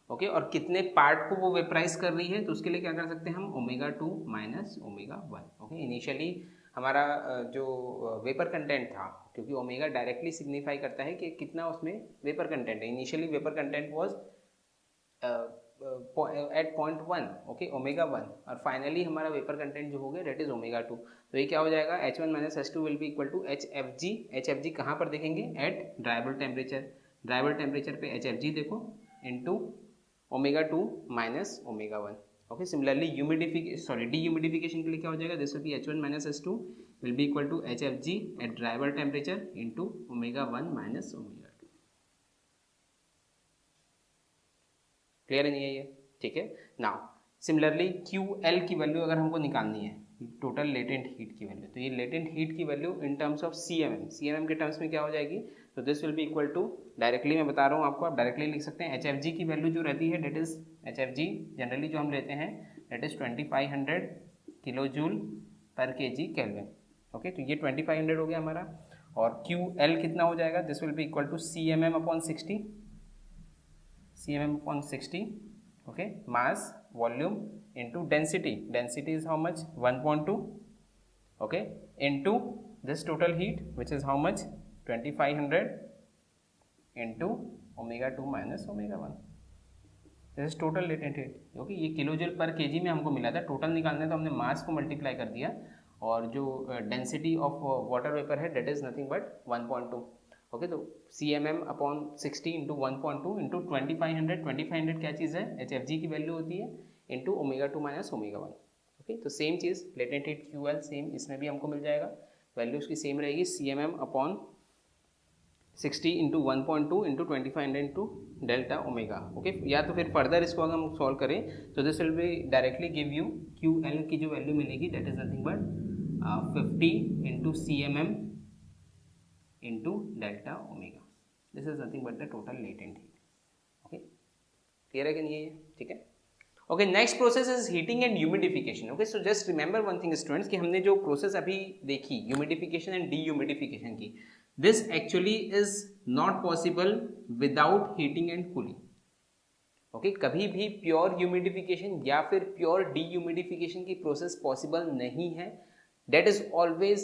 ओके, और कितने पार्ट को वो वेपराइज कर रही है, तो उसके लिए क्या कर सकते हैं हम, omega 2 minus omega 1, okay. Initially हमारा जो वेपर कंटेंट था, क्योंकि ओमेगा डायरेक्टली सिग्निफाई करता है कि कितना उसमें वेपर कंटेंट है, initially vapour content was at 0.1, okay, omega 1, और फाइनली हमारा वेपर कंटेंट जो हो गया दैट इज ओमेगा 2, तो ये क्या हो जाएगा, H1 minus H2 will be equal to HFG, HFG कहाँ पर देखेंगे, at dry bulb temperature, dry bulb temperature पे HFG देखो into omega 2 minus omega 1, okay. Similarly dehumidification के लिए क्या हो जाएगा, this will be H1 minus H2 will be equal to HFG at dry bulb temperature into omega 1 minus omega 2, clear है नहीं है ये, ठीक है। नाउ सिमिलरली QL की वैल्यू अगर हमको निकालनी है, टोटल लेटेंट हीट की वैल्यू, तो ये लेटेंट हीट की value in terms of CMM के टर्म्स में क्या हो जाएगी, तो this will be equal to, directly मैं बता रहा हूँ आपको, आप डायरेक्टली लिख सकते हैं, HFG की वैल्यू जो रहती है डेट इज HFG जनरली जो हम लेते हैं that is 2500 kilo joule per kg kelvin, okay, तो ये 2500 हो गया हमारा, और QL कितना हो जाएगा, this will be equal to CMM upon 60, okay, mass volume into density, density is how much 1.2, okay, into this total heat which is how much 2500 into omega 2 minus omega 1, this is total latent heat, okay. ये किलो जूल पर केजी में हमको मिला था, टोटल निकालना है तो हमने मास को मल्टीप्लाई कर दिया, और जो डेंसिटी ऑफ वाटर वेपर है that is nothing but 1.2, okay. तो CMM अपॉन 60 इंटू 1.2 इंटू 2500 क्या चीज़ है, HFG की वैल्यू होती है, into omega 2 minus omega 1, okay. तो सेम चीज़ लेटेंट हीट QL सेम इसमें भी हमको मिल जाएगा, वैल्यू उसकी सेम रहेगी, CMM upon 60 into 1.2 into 2500 into delta omega, okay. या तो फिर फर्दर इसको अगर हम सॉल्व करें तो this will be directly give you QL की जो वैल्यू मिलेगी that is nothing but 50 into CMM into delta omega, this is nothing but the total latent heat, okay. Clear है कि नहीं है, ठीक है, okay. Next process is heating and humidification, okay. So just remember one thing students, कि हमने जो प्रोसेस अभी देखी ह्यूमिडिफिकेशन एंड डीह्यूमिडिफिकेशन की, this actually is not possible without heating and cooling, okay. कभी भी प्योर ह्यूमिडिफिकेशन या फिर प्योर डीह्यूमिडिफिकेशन की प्रोसेस पॉसिबल नहीं है, that is always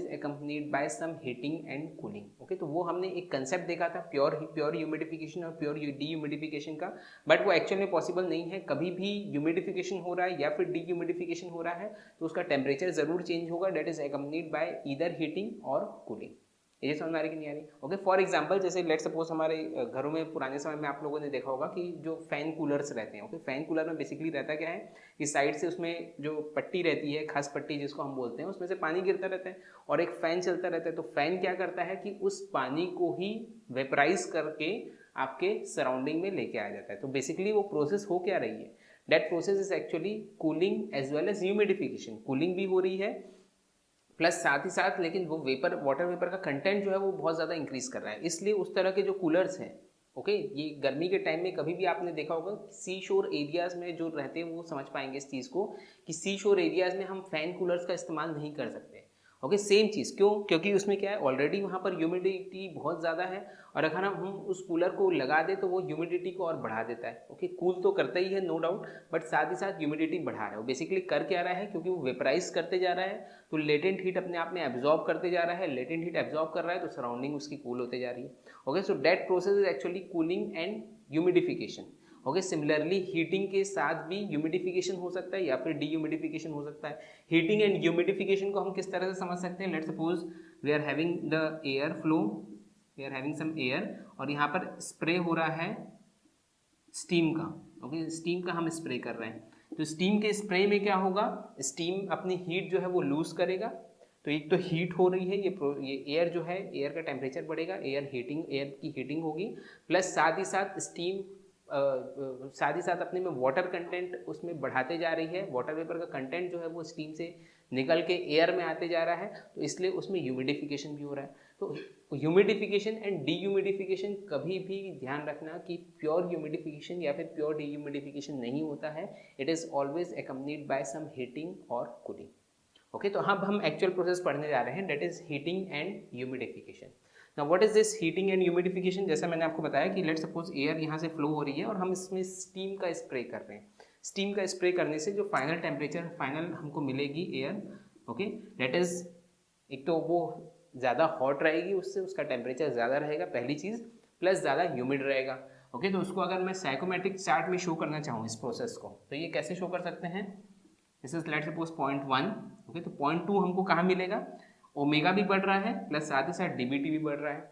accompanied by some heating and cooling, okay। तो वो हमने एक कंसेप्ट देखा था प्योर ह्यूमिडिफिकेशन और प्योर डीह्यूमिडिफिकेशन का, बट वो एक्चुअल में पॉसिबल नहीं है, कभी भी ह्यूमिडिफिकेशन हो रहा है या फिर डीह्यूमिडिफिकेशन हो रहा है तो उसका टेम्परेचर जरूर चेंज होगा, that is accompanied by either heating और कूलिंग, ये समझ में आ रही कि नहीं आ रही, ओके। फॉर एग्जांपल जैसे लेट सपोज हमारे घरों में पुराने समय में आप लोगों ने देखा होगा कि जो फैन कूलर्स रहते हैं, ओके, फैन कूलर में बेसिकली रहता क्या है कि साइड से उसमें जो पट्टी रहती है, खास पट्टी जिसको हम बोलते हैं, उसमें से पानी गिरता रहता है और एक फैन चलता रहता है, तो फैन क्या करता है कि उस पानी को ही वेपराइज करके आपके सराउंडिंग में लेके आ जाता है, तो बेसिकली वो प्रोसेस हो क्या रही है, that process is actually cooling as well as humidification, cooling भी हो रही है प्लस साथ ही साथ, लेकिन वो वाटर वेपर का कंटेंट जो है वो बहुत ज़्यादा इंक्रीज कर रहा है, इसलिए उस तरह के जो कूलर्स हैं, ओके ये गर्मी के टाइम में कभी भी आपने देखा होगा सी शोर एरियाज में जो रहते हैं वो समझ पाएंगे इस चीज़ को कि सी शोर एरियाज में हम फैन कूलर्स का इस्तेमाल नहीं कर सकते। ओके सेम चीज़ क्यों, क्योंकि उसमें क्या है ऑलरेडी वहाँ पर ह्यूमिडिटी बहुत ज़्यादा है और अगर हम उस कूलर को लगा दें तो वो ह्यूमिडिटी को और बढ़ा देता है। ओके कूल तो करता ही है नो डाउट, बट साथ ही साथ ह्यूमिडिटी बढ़ा रहा है। वो बेसिकली कर क्या रहा है, क्योंकि वो वेपराइज करते जा रहा है तो लेटेंट हीट अपने आप में एब्जॉर्ब करते जा रहा है, लेटेंट हीट एब्जॉर्ब कर रहा है तो सराउंडिंग उसकी कूल होते जा रही है। Okay so that process is actually cooling and humidification. Okay similarly heating के साथ भी ह्यूमिडिफिकेशन हो सकता है या फिर डीह्यूमिडिफिकेशन हो सकता है। हीटिंग एंड ह्यूमिडिफिकेशन को हम किस तरह से समझ सकते हैं, let's suppose we are having the air flow, we are having some air और यहाँ पर स्प्रे हो रहा है स्टीम का। ओके स्टीम का हम स्प्रे कर रहे हैं तो स्टीम के स्प्रे में क्या होगा, स्टीम अपनी हीट जो है वो लूज करेगा। तो एक तो हीट हो रही है, ये एयर जो है एयर का टेम्परेचर बढ़ेगा, एयर की हीटिंग होगी, प्लस साथ ही साथ स्टीम साथ ही साथ अपने में वाटर कंटेंट उसमें बढ़ाते जा रही है, वाटर वेपर का कंटेंट जो है वो स्टीम से निकल के एयर में आते जा रहा है तो इसलिए उसमें ह्यूमिडिफिकेशन भी हो रहा है। तो ह्यूमिडिफिकेशन एंड डीह्यूमिडिफिकेशन कभी भी ध्यान रखना कि प्योर ह्यूमिडिफिकेशन या फिर प्योर डीह्यूमिडिफिकेशन नहीं होता है, it is always accompanied by some heating और कूलिंग। ओके तो अब हम एक्चुअल प्रोसेस पढ़ने जा रहे हैं, that is heating and humidification. Now what is this heating and humidification, जैसा मैंने आपको बताया कि लेट सपोज एयर यहाँ से फ्लो हो रही है और हम इसमें स्टीम का स्प्रे कर रहे हैं। स्टीम का स्प्रे करने से जो फाइनल टेम्परेचर फाइनल हमको मिलेगी एयर, ओके दैट इज एक तो वो ज़्यादा हॉट रहेगी, उससे उसका टेम्परेचर ज़्यादा रहेगा पहली चीज़, प्लस ज़्यादा ह्यूमिड रहेगा। ओके तो उसको अगर मैं साइकोमेट्रिक चार्ट में शो करना चाहूँ इस प्रोसेस को तो ये कैसे शो कर सकते हैं, this is let suppose point 1। Okay तो पॉइंट 2 हमको कहाँ मिलेगा, ओमेगा भी बढ़ रहा है प्लस साथ ही साथ डीबीटी भी बढ़ रहा है।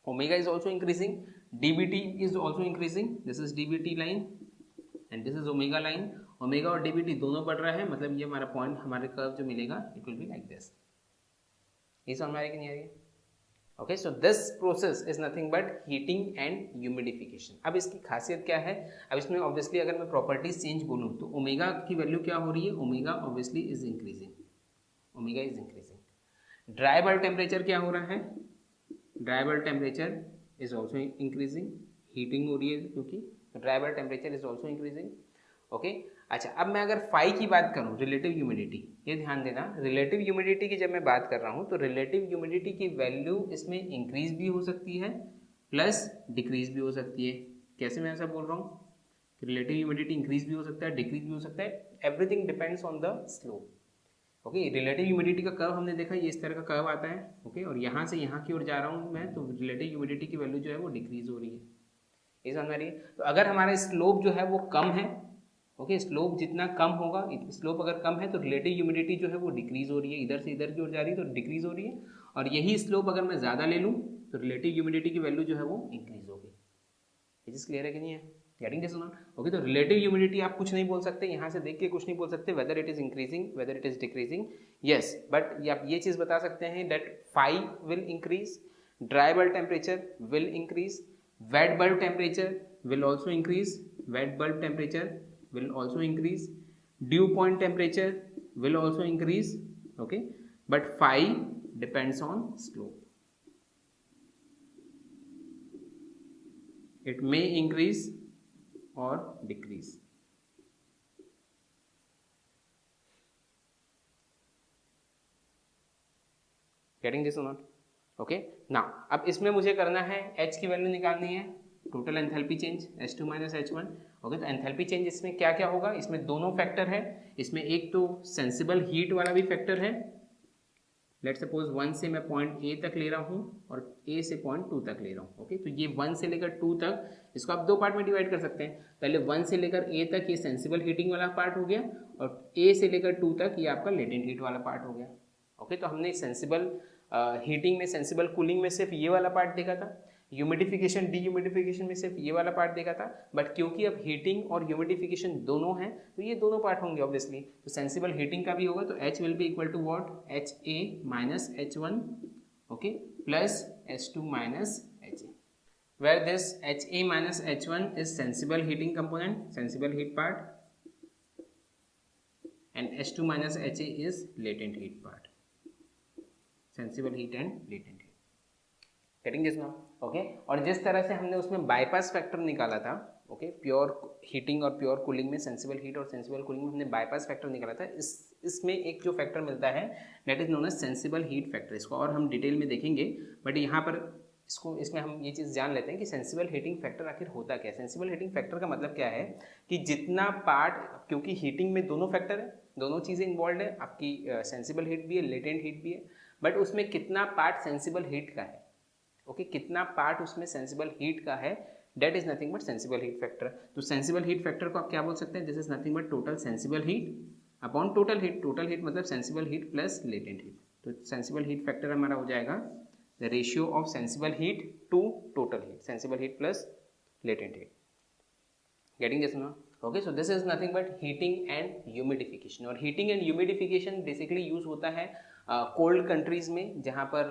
Omega is also increasing, DBT is also increasing, this is DBT line and this is omega line. Omega और डीबीटी दोनों बढ़ रहा है, मतलब ये हमारा पॉइंट हमारे कर्व जो मिलेगा it will be like this. ये समझ में आ रही है? Okay so this process is nothing but heating and humidification. अब इसकी खासियत क्या है, अब इसमें ऑब्वियसली अगर मैं प्रॉपर्टीज चेंज बोलूँ तो ओमेगा की वैल्यू क्या हो रही है, omega obviously is increasing, omega is increasing. Dry bulb temperature क्या हो रहा है, dry bulb temperature is also increasing, heating हो रही है क्योंकि dry bulb temperature is also increasing. Okay अच्छा अब मैं अगर फाई की बात करूं, रिलेटिव ह्यूमिडिटी, ये ध्यान देना रिलेटिव ह्यूमिडिटी की जब मैं बात कर रहा हूं तो रिलेटिव ह्यूमिडिटी की वैल्यू इसमें इंक्रीज भी हो सकती है प्लस डिक्रीज भी हो सकती है। कैसे मैं ऐसा बोल रहा हूँ, रिलेटिव ह्यूमिडिटी इंक्रीज भी हो सकता है डिक्रीज भी हो सकता है, everything depends on the slope. Okay relative humidity का कर्व हमने देखा ये इस तरह का कर्व आता है। ओके और यहाँ से यहाँ की ओर जा रहा हूँ मैं तो रिलेटिव ह्यूमिडिटी की वैल्यू जो है वो डिक्रीज हो रही है, ये समझ में आ रही है। तो अगर हमारा स्लोप जो है वो कम है, ओके स्लोप जितना कम होगा, स्लोप अगर कम है तो रिलेटिव ह्यूमिडिटी जो है वो डिक्रीज हो रही है, इधर से इधर की ओर जा रही है तो डिक्रीज हो रही है, और यही स्लोप अगर मैं ज़्यादा ले लूँ तो रिलेटिव ह्यूमिडिटी की वैल्यू जो है वो इंक्रीज होगी। ये चीज़ क्लियर है कि नहीं है, गेटिंग दिस नॉट? ओके तो रिलेटिव ह्यूमिडिटी आप कुछ नहीं बोल सकते, यहाँ से देख के कुछ नहीं बोल सकते whether it is increasing whether it is decreasing, yes but आप ये चीज़ बता सकते हैं that phi will increase, dry bulb temperature will increase, wet bulb temperature will also increase, wet bulb temperature will also increase, dew point temperature will also increase, okay but phi depends on slope, it may increase or decrease। getting this or not? okay now अब इसमें मुझे करना है h की वैल्यू निकालनी है, total enthalpy change H2 minus H1। Okay तो एंथैल्पी चेंज इसमें क्या क्या होगा, इसमें दोनों फैक्टर है, इसमें एक तो सेंसिबल हीट वाला भी फैक्टर है, लेट सपोज 1 से मैं पॉइंट A तक ले रहा हूँ और A से पॉइंट 2 तक ले रहा हूँ। ओके तो ये 1 से लेकर 2 तक, इसको आप दो पार्ट में डिवाइड कर सकते हैं, पहले 1 से लेकर A तक ये सेंसिबल हीटिंग वाला पार्ट हो गया और A से लेकर 2 तक ये आपका लेटेंट हीट वाला पार्ट हो गया। ओके तो हमने सेंसिबल हीटिंग में सेंसिबल कूलिंग में सिर्फ ये वाला पार्ट देखा था, ह्यूमिडिफिकेशन डीह्यूमिडिफिकेशन में सिर्फ ये वाला पार्ट देखा था, बट क्योंकि अब हीटिंग और ह्यूमिडिफिकेशन दोनों हैं तो ये दोनों पार्ट होंगे ऑब्वियसली। तो सेंसिबल हीटिंग का भी होगा तो H will be equal to what, HA minus H1 okay plus H2 minus HA, where this HA minus H1 is sensible heating component, sensible heat part, and H2 minus HA is latent heat part, sensible heat and latent heat। Getting this now, okay. और जिस तरह से हमने उसमें बाईपास फैक्टर निकाला था, ओके, प्योर हीटिंग और प्योर कूलिंग में सेंसिबल हीट और सेंसिबल कूलिंग में हमने बाईपास फैक्टर निकाला था, इसमें एक जो फैक्टर मिलता है that is known as sensible heat factor. इसको और हम डिटेल में देखेंगे, बट यहाँ पर इसमें हम ये चीज़ जान लेते हैं कि सेंसिबल हीटिंग फैक्टर आखिर होता क्या है। सेंसिबल हीटिंग फैक्टर का मतलब क्या है कि जितना पार्ट, क्योंकि हीटिंग में दोनों फैक्टर है, दोनों चीज़ें इन्वॉल्व है, आपकी सेंसिबल हीट भी है, लेटेंट हीट भी है, बट उसमें कितना पार्ट सेंसिबल हीट का है, ओके, कितना पार्ट उसमें सेंसिबल हीट का है, that is nothing but sensible heat factor. तो सेंसिबल हीट फैक्टर को आप क्या बोल सकते हैं, this is nothing but total sensible heat upon total heat. Total heat मतलब sensible heat plus latent heat. तो सेंसिबल हीट फैक्टर हमारा हो जाएगा the ratio of sensible heat to total heat, sensible heat plus latent heat. Getting this now, okay. So this is nothing but heating and humidification. और heating and humidification basically use होता है कोल्ड कंट्रीज़ में, जहाँ पर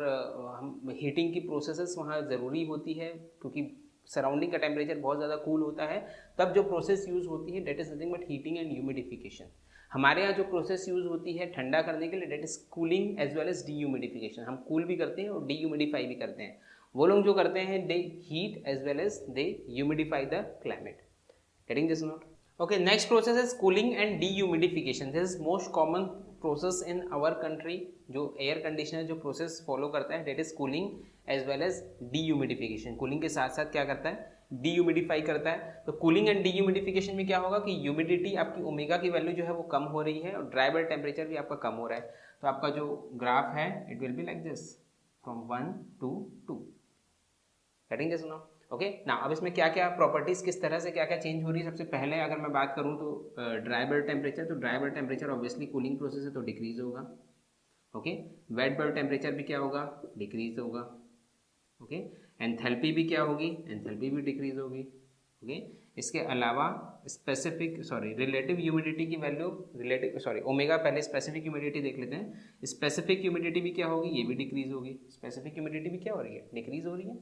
हम हीटिंग की प्रोसेसेस वहाँ ज़रूरी होती है, क्योंकि सराउंडिंग का टेम्परेचर बहुत ज़्यादा कूल होता है, तब जो प्रोसेस यूज़ होती है that is nothing but heating and humidification. हमारे यहाँ जो प्रोसेस यूज़ होती है ठंडा करने के लिए that is cooling as well as dehumidification. हम कूल भी करते हैं और डीह्यूमिडिफाई भी करते हैं। वो लोग जो करते हैं they heat as well as they humidify the climate. Getting this note? Okay, next process is cooling and dehumidification. This is most common process in our country. जो एयर कंडीशनर जो प्रोसेस फॉलो करता है that is cooling as well as dehumidification. Cooling के साथ साथ क्या करता है, डीह्यूमिडिफाई करता है। तो कूलिंग एंड डीह्यूमिडिफिकेशन में क्या होगा कि ह्यूमिडिटी आपकी ओमेगा की वैल्यू जो है वो कम हो रही है और ड्राई बल्ब टेम्परेचर भी आपका कम हो रहा है। तो आपका जो ग्राफ है it will be like this from 1 to 2। Getting this now, okay ना। अब इसमें क्या क्या प्रॉपर्टीज, किस तरह से क्या क्या चेंज हो रही है, सबसे पहले अगर मैं बात करूं तो ड्राई बल्ब टेम्परेचर। तो dry bulb temperature obviously cooling process है तो डिक्रीज होगा, ओके। वेट बल्ब टेम्परेचर भी क्या होगा, डिक्रीज होगा, ओके। एंथैल्पी भी क्या होगी, एंथैल्पी भी डिक्रीज होगी, ओके। इसके अलावा रिलेटिव ह्यूमिडिटी की वैल्यू, ओमेगा, पहले स्पेसिफिक ह्यूमिडिटी देख लेते हैं। स्पेसिफिक ह्यूमिडिटी भी क्या होगी, ये भी डिक्रीज होगी। स्पेसिफिक ह्यूमिडिटी भी क्या हो रही है, डिक्रीज हो रही है,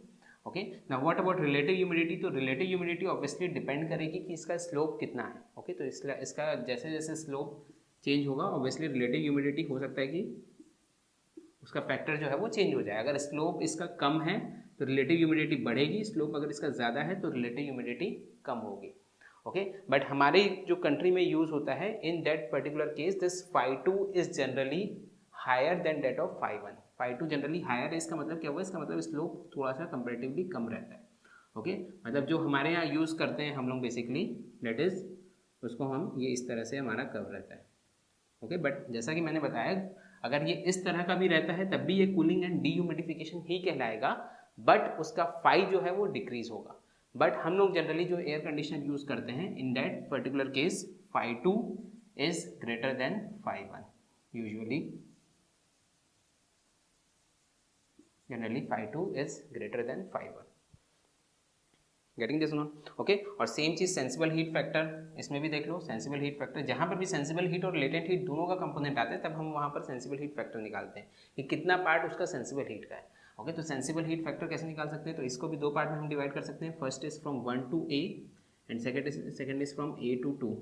okay. Now what about relative humidity? तो रिलेटिव ह्यूमिडिटी ऑब्वियसली डिपेंड करेगी कि इसका स्लोप कितना है, ओके। तो इसका जैसे जैसे स्लोप चेंज होगा ऑब्वियसली रिलेटिव ह्यूमिडिटी हो सकता है कि उसका फैक्टर जो है वो चेंज हो जाए। अगर स्लोप इसका कम है तो रिलेटिव ह्यूमिडिटी बढ़ेगी, स्लोप अगर इसका ज़्यादा है तो रिलेटिव ह्यूमिडिटी कम होगी, ओके। बट हमारे जो कंट्री में यूज होता है in that particular case this phi2 is generally higher than that of phi1। phi2 generally higher है, इसका मतलब क्या हुआ, इसका मतलब स्लोप थोड़ा सा कंपेरेटिवली कम रहता है, ओके। मतलब जो हमारे यहाँ यूज़ करते हैं हम लोग बेसिकली दैट इज उसको हम ये इस तरह से हमारा कर्व रहता है, ओके। बट जैसा कि मैंने बताया अगर ये इस तरह का भी रहता है तब भी ये कूलिंग एंड डीह्यूमिडिफिकेशन ही कहलाएगा, बट उसका फाई जो है वो डिक्रीज होगा। बट हम लोग जनरली जो एयर कंडीशनर यूज करते हैं इन that particular case phi2 is greater than phi1 usually, generally phi2 is greater than phi1। Getting this one, okay. और सेम चीज सेंसिबल हीट फैक्टर, इसमें भी देख लो सेंसिबल हीट फैक्टर, जहां पर भी सेंसिबल हीट और लेटेंट हीट दोनों का कंपोनेंट आता है तब हम वहां पर सेंसिबल हीट फैक्टर निकालते हैं कि कितना पार्ट उसका सेंसिबल हीट का है, ओके। तो सेंसिबल हीट फैक्टर कैसे निकाल सकते हैं, तो इसको भी दो पार्ट में हम डिवाइड कर सकते हैं। First is from 1 to a and second is from a to 2,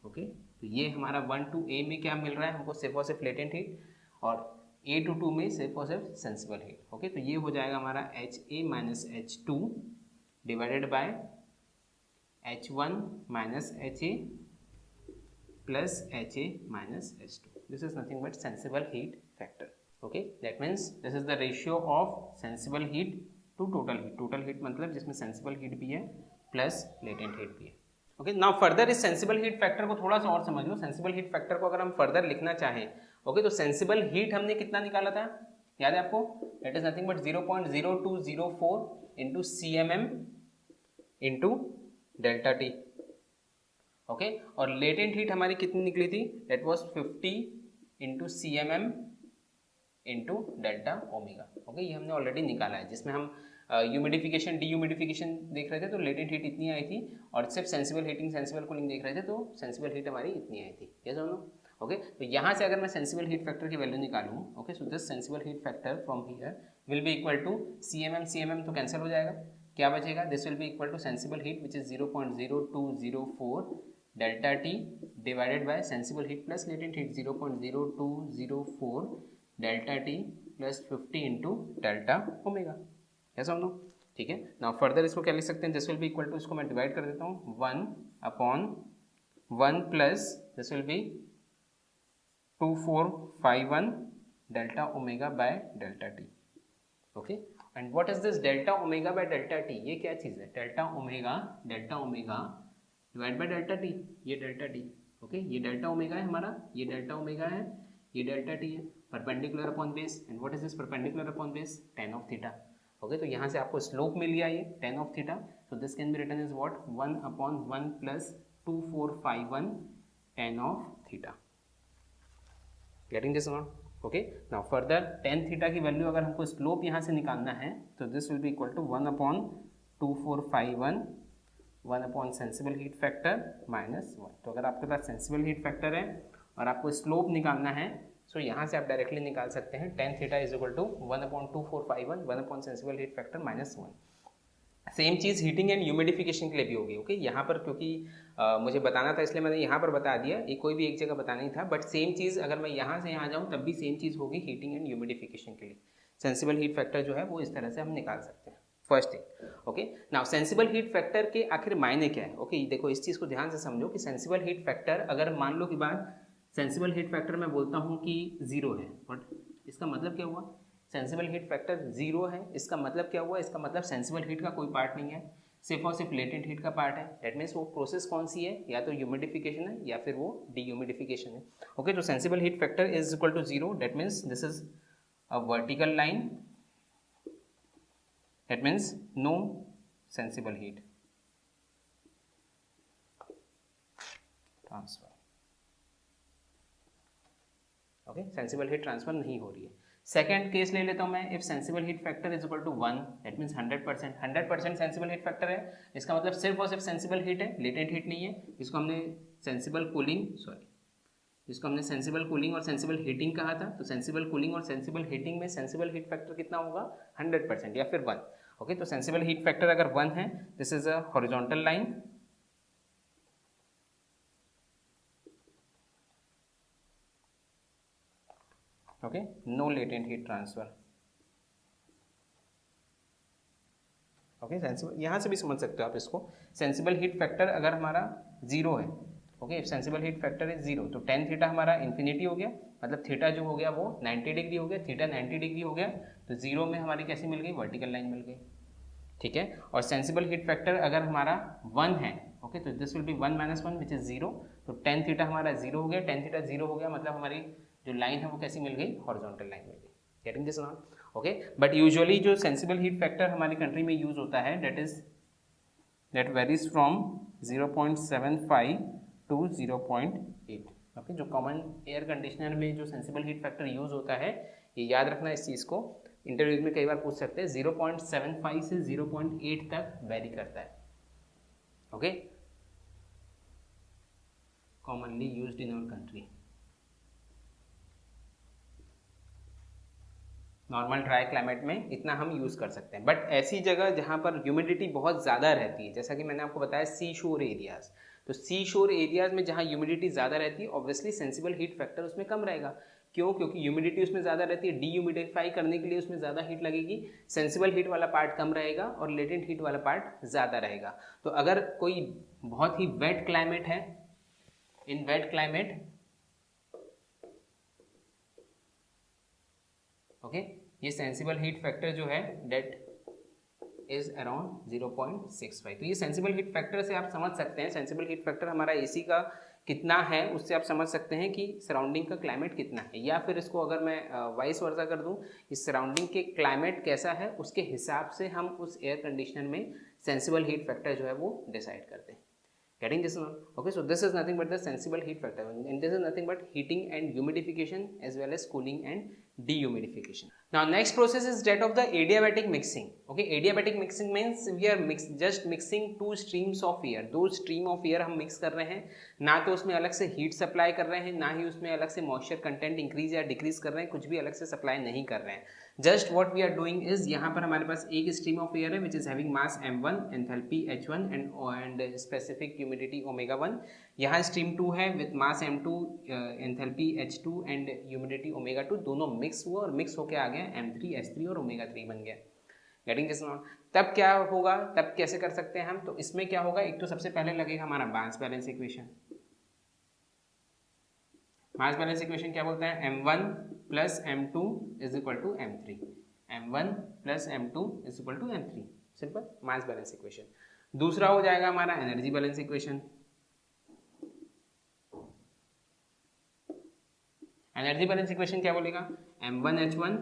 okay. तो ये हमारा 1 to a में क्या मिल रहा है हमको, सिर्फ और सिर्फ लेटेंट हीट, और a to 2 में सिर्फ और सिर्फ सेंसिबल हीट, ओके। तो ये हो जाएगा हमारा HA minus H2 divided by H1 minus HA plus HA minus H2. This is nothing but sensible heat factor. Okay, that means this is the ratio of sensible heat to total heat. Total heat मतलब जिसमें sensible heat भी है plus latent heat भी है. Okay, now further इस sensible heat factor को थोड़ा सा और समझ लो। sensible heat factor को अगर हम further लिखना चाहें, okay, तो sensible heat हमने कितना निकाला था, याद है आपको? That is nothing but 0.0204 into CMM into delta T, okay. और लेटेंट हीट हमारी कितनी निकली थी, that was 50 into C M M into delta omega, okay. ये हमने ऑलरेडी निकाला है, जिसमें हम ह्यूमिडिफिकेशन डीह्यूमिडिफिकेशन देख रहे थे तो लेटेंट हीट इतनी आई थी, और सिर्फ सेंसिबल हीटिंग सेंसिबल कूलिंग देख रहे थे तो सेंसिबल हीट हमारी इतनी आई थी, ये समझो, ओके। तो यहाँ से अगर मैं सेंसिबल हीट फैक्टर की वैल्यू निकालूँ, okay, so this sensible heat factor from here will be equal to C M M तो कैंसिल हो जाएगा, क्या बचेगा, this will be equal to sensible heat which is 0.0204 delta T divided by sensible heat plus latent heat 0.0204 delta T plus 50 into delta omega, ऐसा नो, ठीक है। नाउ फर्दर इसको क्या लिख सकते हैं, this will be equal to, इसको मैं डिवाइड कर देता हूँ 1/1 plus this will B 2451 delta omega by delta T. Okay, and what is this delta omega by delta T, ये क्या चीज़ है, delta omega divide by delta T, ये डेल्टा टी। ओके, ये डेल्टा ओमेगा है हमारा, ये डेल्टा ओमेगा है, ये डेल्टा टी है, perpendicular upon base, and what is this perpendicular upon base, tan of theta. Okay, तो यहाँ से आपको स्लोप मिल गया ये tan of theta, so this can be written is what 1/1 plus 2451 tan of theta. Getting this not? Okay, now further tan theta की वैल्यू अगर हमको स्लोप यहाँ से निकालना है तो this will be equal to 1/2451 1 upon sensible heat factor minus 1। तो अगर आपके पास सेंसिबल हीट फैक्टर है और आपको स्लोप निकालना है, सो यहाँ से आप डायरेक्टली निकाल सकते हैं tan theta is equal to 1/2451 1 upon sensible heat factor minus 1। Same चीज़ हीटिंग एंड ह्यूमिडिफिकेशन के लिए भी होगी। ओके, यहाँ पर क्योंकि मुझे बताना था इसलिए मैंने यहाँ पर बता दिया, ये कोई भी एक जगह बताना ही था, बट सेम चीज़ अगर मैं यहाँ से यहाँ जाऊँ तब भी सेम चीज़ होगी हीटिंग एंड ह्यूमिडिफिकेशन के लिए। सेंसिबल हीट फैक्टर जो है वो इस तरह से हम निकाल सकते हैं, first thing. Okay, now sensible heat factor के आखिर मायने क्या है। ओके, देखो इस चीज़ को ध्यान से समझो कि सेंसिबल हीट फैक्टर, अगर मान लो कि बात सेंसिबल हीट फैक्टर मैं बोलता हूँ कि 0 है, बट इसका मतलब क्या हुआ, सेंसिबल हीट फैक्टर 0 है, इसका मतलब क्या हुआ, इसका मतलब सेंसिबल हीट का कोई पार्ट नहीं है, सिर्फ और सिर्फ लेटेंट हीट का पार्ट है। दैट मीन्स वो प्रोसेस कौन सी है, या तो ह्यूमिडिफिकेशन है या फिर वो डीह्यूमिडिफिकेशन है। ओके, तो sensible heat factor is equal to 0, that means this is a vertical line, that means no sensible heat transfer. Okay, sensible heat transfer नहीं हो रही है। सेकेंड केस ले लेता हूँ मैं, if sensible heat factor is equal to 1, that means 100% sensible heat factor है, इसका मतलब सिर्फ और सिर्फ सेंसिबल हीट है, लेटेंट हीट नहीं है। इसको हमने सेंसिबल कूलिंग और सेंसिबल हीटिंग कहा था। तो सेंसिबल कूलिंग और सेंसिबल हीटिंग में सेंसिबल हीट फैक्टर कितना होगा, 100% या फिर 1। ओके, तो सेंसिबल हीट फैक्टर अगर 1 है, this is a horizontal line, okay, no latent heat transfer. Okay, sensible यहाँ से भी समझ सकते हो आप इसको, सेंसिबल हीट फैक्टर अगर हमारा 0 है, okay, if sensible heat factor is 0, तो tan थीटा हमारा इन्फिनिटी हो गया, मतलब थीटा जो हो गया वो 90 डिग्री हो गया, थीटा 90 डिग्री हो गया, तो 0 में हमारी कैसी मिल गई, वर्टिकल लाइन मिल गई, ठीक है। और सेंसिबल हीट फैक्टर अगर हमारा 1 है, ओके, तो this will B 1 - 1 which is 0, तो tan थीटा हमारा 0 हो गया, tan थीटा 0 हो गया, मतलब हमारी जो लाइन है वो कैसी मिल गई, हॉरिजॉन्टल लाइन मिल गई। Getting this not? Okay, but usually जो सेंसिबल हीट फैक्टर हमारी कंट्री में यूज होता है, that varies from 0.75 to 0.8। Okay, जो कॉमन एयर कंडीशनर में जो सेंसिबल हीट फैक्टर यूज होता है, ये याद रखना इस चीज़ को, इंटरव्यूज में कई बार पूछ सकते हैं, 0.75 से 0.8 तक वेरी करता है। Okay, commonly used in our country. Normal dry climate में इतना हम यूज़ कर सकते हैं, बट ऐसी जगह जहाँ पर ह्यूमिडिटी बहुत ज़्यादा रहती है, जैसा कि मैंने आपको बताया सी शोर एरियाज, तो सी शोर एरियाज में जहाँ ह्यूमिडिटी ज़्यादा रहती है, ऑब्वियसली सेंसिबल हीट फैक्टर उसमें कम रहेगा। क्यों? क्योंकि ह्यूमिडिटी उसमें ज़्यादा रहती है, डीह्यूमिडिफाई करने के लिए उसमें ज़्यादा हीट लगेगी, सेंसिबल हीट वाला पार्ट कम रहेगा और लेटेंट हीट वाला पार्ट ज़्यादा रहेगा। तो अगर कोई बहुत ही वेट क्लाइमेट है, इन वेट क्लाइमेट, ओके, ये सेंसिबल हीट फैक्टर जो है डेट इज अराउंड 0.65। तो ये सेंसिबल हीट फैक्टर से आप समझ सकते हैं, सेंसिबल हीट फैक्टर हमारा एसी का कितना है उससे आप समझ सकते हैं कि सराउंडिंग का क्लाइमेट कितना है, या फिर इसको अगर मैं वाइस वर्सा कर दूं, इस सराउंडिंग के क्लाइमेट कैसा है उसके हिसाब से हम उस एयर कंडीशनर में सेंसिबल हीट फैक्टर जो है वो डिसाइड करते हैं। Getting this one? Okay, so this is nothing but the sensible heat factor, and this is nothing but heating and humidification as well as cooling and dehumidification. Now next process is that of the adiabatic mixing. Okay, adiabatic mixing means we are just mixing two streams of air, दो stream of air हम mix कर रहे हैं, ना तो उसमें अलग से heat supply कर रहे हैं, ना ही उसमें अलग से moisture content increase या decrease कर रहे हैं, कुछ भी अलग से supply नहीं कर रहे हैं। Just what we are doing is, यहाँ पर हमारे पास एक स्ट्रीम ऑफ एयर है which is having mass m1, enthalpy h1 and specific humidity ω1। यहाँ स्ट्रीम 2 है with mass m2, enthalpy h2 and humidity ω2, दोनों मिक्स हुआ और मिक्स होकर आ गया m3 h3 और ω3 बन गया। Getting this not? तब क्या होगा, तब कैसे कर सकते हैं हम? तो इसमें क्या होगा, एक तो सबसे पहले लगेगा हमारा mass balance equation. Mass balance equation क्या बोलता है, m1 plus m2 is equal to m3, m1 plus m2 is equal to m3, simple mass balance equation. दूसरा हो जाएगा हमारा energy balance equation. Energy balance equation क्या बोलेगा, m1h1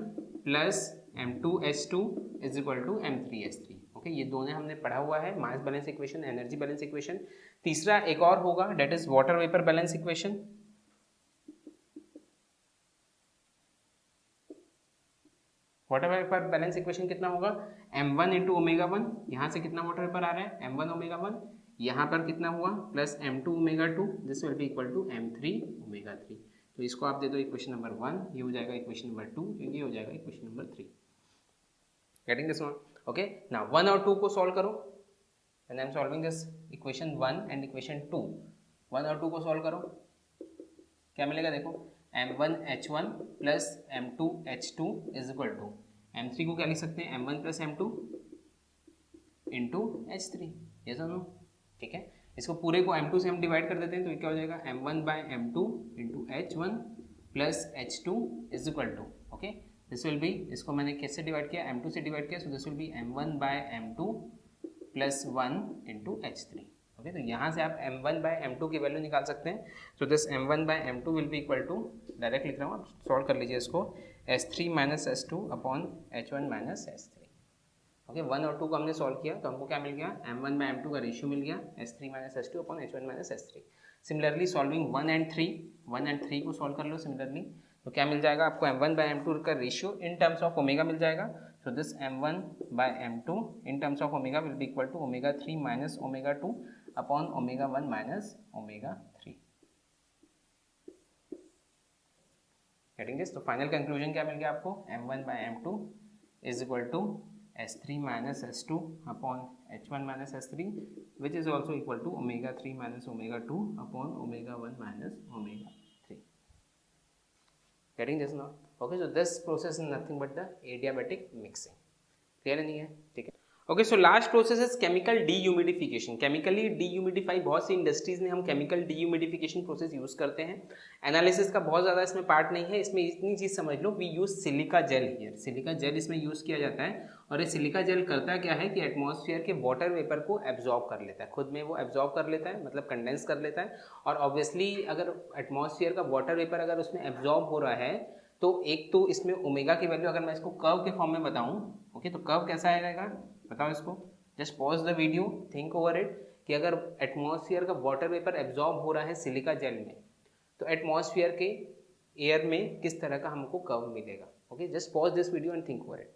plus m2h2 is equal to m3h3। Okay, ये दोनों हमने पढ़ा हुआ है, mass balance equation, energy balance equation. तीसरा एक और होगा, that is water vapour balance equation. Water vapour balance equation कितना होगा, m1 इंटू ओमेगा 1, यहाँ से कितना वाटर वेपर आ रहा है m1 ओमेगा 1, यहाँ पर कितना हुआ plus m2 omega 2, this will be equal to m3 omega 3। तो इसको आप दे दो इक्वेशन नंबर 1, ये हो जाएगा इक्वेशन नंबर 2, ये हो जाएगा equation number 3। Getting this one? Okay, now 1 और 2 को सॉल्व करो, and I am solving this equation 1 and equation 2। 1 और 2 को सॉल्व करो, क्या मिलेगा देखो, m1h1 plus m2h2 is equal to m3 को क्या लिख सकते हैं, m1 plus m2 into h3, ये दोनों, ठीक है। इसको पूरे को m2 से हम डिवाइड कर देते हैं, तो ये क्या हो जाएगा m1 by m2 into h1 plus h2 is equal to, okay, this will be, इसको मैंने कैसे डिवाइड किया, m2 से डिवाइड किया, so this will be m1 by m2 plus 1 into h3। Okay, तो यहाँ से आप m1 बाय m2 की वैल्यू निकाल सकते हैं। So this m1 by m2 will be equal to, direct लिख रहा हूँ, आप सॉल्व कर लीजिए इसको, s3 minus s2 upon h1 minus s3। Okay, 1 और 2 को हमने सॉल्व किया तो हमको क्या मिल गया, m1 बाय m2 का रेशियो मिल गया s3 minus s2 upon h1 minus s3। Similarly solving 1 and 3 को सॉल्व कर लो सिमिलरली, तो क्या मिल जाएगा आपको, m1 बाय m2 का ratio in terms of omega मिल जाएगा। So this m1 by m2 in terms of omega will be equal to omega 3 minus omega 2 upon omega 1 minus omega 3। Getting this? तो फाइनल कंक्लूजन क्या मिल गया आपको, m1 by m2 is equal to s3 minus s2 upon h1 minus s3 which is also equal to omega 3 minus omega 2 upon omega 1 minus omega 3। Getting this now? Okay, so this process is nothing but the adiabatic mixing. Clear नहीं है? ठीक है। Okay, so last process is chemical dehumidification. Chemically dehumidify, बहुत सी इंडस्ट्रीज में हम केमिकल डीह्यूमिडिफिकेशन प्रोसेस यूज करते हैं। एनालिसिस का बहुत ज़्यादा इसमें पार्ट नहीं है, इसमें इतनी चीज़ समझ लो, we use silica gel here. Silica gel इसमें यूज किया जाता है, और ये सिलिका जेल करता क्या है कि एटमॉस्फेयर के वाटर वेपर को एब्जॉर्ब कर लेता है, खुद में वो एब्जॉर्ब कर लेता है, मतलब कंडेंस कर लेता है। और ऑब्वियसली अगर एटमॉस्फेयर का वाटर वेपर अगर उसमें एब्जॉर्ब हो रहा है, तो एक तो इसमें ओमेगा की वैल्यू, अगर मैं इसको कर्व के फॉर्म में बताऊं, ओके, तो कर्व कैसा आएगा बताओ इसको, just pause the video, think over it, कि अगर एटमॉस्फेयर का वाटर वेपर एब्जॉर्ब हो रहा है सिलिका जेल में, तो एटमॉस्फेयर के एयर में किस तरह का हमको कर्व मिलेगा। Okay, just pause this video and think over it.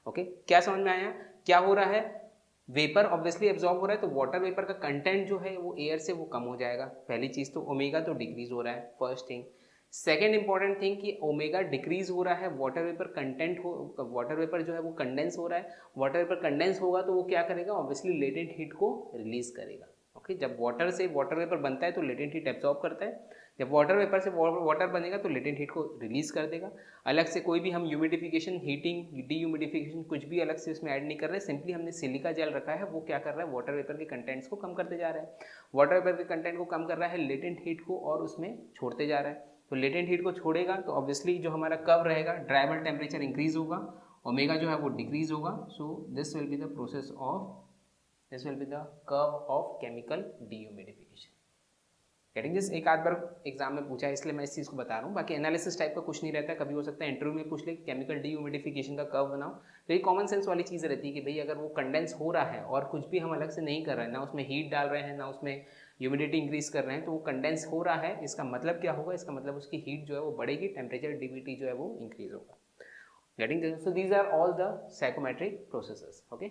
Okay, क्या समझ में आया, क्या हो रहा है, वेपर ऑब्वियसली एब्जॉर्ब हो रहा है, तो वाटर वेपर का कंटेंट जो है वो एयर से वो कम हो जाएगा, पहली चीज तो ओमेगा तो डिक्रीज हो रहा है, first thing. Second important thing कि ओमेगा डिक्रीज हो रहा है, वाटर वेपर कंटेंट हो, वाटर वेपर जो है वो कंडेंस हो रहा है। वाटर वेपर कंडेंस होगा तो वो क्या करेगा, ऑब्वियसली लेटेंट हीट को रिलीज करेगा। ओके, जब वाटर से वाटर वेपर बनता है तो लेटेंट हीट एब्जॉर्ब करता है, जब वाटर वेपर से वाटर बनेगा तो लेटेंट हीट को रिलीज कर देगा। अलग से कोई भी हम ह्यूमिडिफिकेशन, हीटिंग, डीह्यूमिडिफिकेशन कुछ भी अलग से इसमें ऐड नहीं कर रहे, सिंपली हमने सिलिका जेल रखा है, वो क्या कर रहा है, वाटर वेपर के कंटेंट्स को कम करते जा रहा है, वाटर वेपर के कंटेंट को कम कर रहा है, लेटेंट हीट को और उसमें छोड़ते जा रहा है। तो लेटेंट हीट को छोड़ेगा तो ऑब्वियसली जो हमारा कर्व रहेगा, ड्राई बल्ब टेम्परेचर इंक्रीज होगा, ओमेगा जो है वो डिक्रीज होगा। सो this will be the process of, this will be the curve of chemical dehumidification. Getting this? एक आध बार एग्जाम में पूछा है इसलिए मैं इस चीज़ को बता रहा हूँ, बाकी एनालिसिस टाइप का कुछ नहीं रहता है। कभी हो सकता है इंटरव्यू में पूछ ले केमिकल डीह्यूमिडिफिकेशन का कर्व बनाओ, तो ये कॉमन सेंस वाली चीज़ रहती है कि भाई अगर वो कंडेंस हो रहा है और कुछ भी हम अलग से नहीं कर रहे हैं, ना उसमें हीट डाल रहे हैं, ना उसमें ह्यूमिडिटी इंक्रीज कर रहे हैं, तो वो कंडेंस हो रहा है, इसका मतलब क्या होगा, इसका मतलब उसकी हीट जो है वो बढ़ेगी, टेम्परेचर डीवीटी जो है वो इंक्रीज होगा। Getting this? So these are all the psychometric processes. Okay,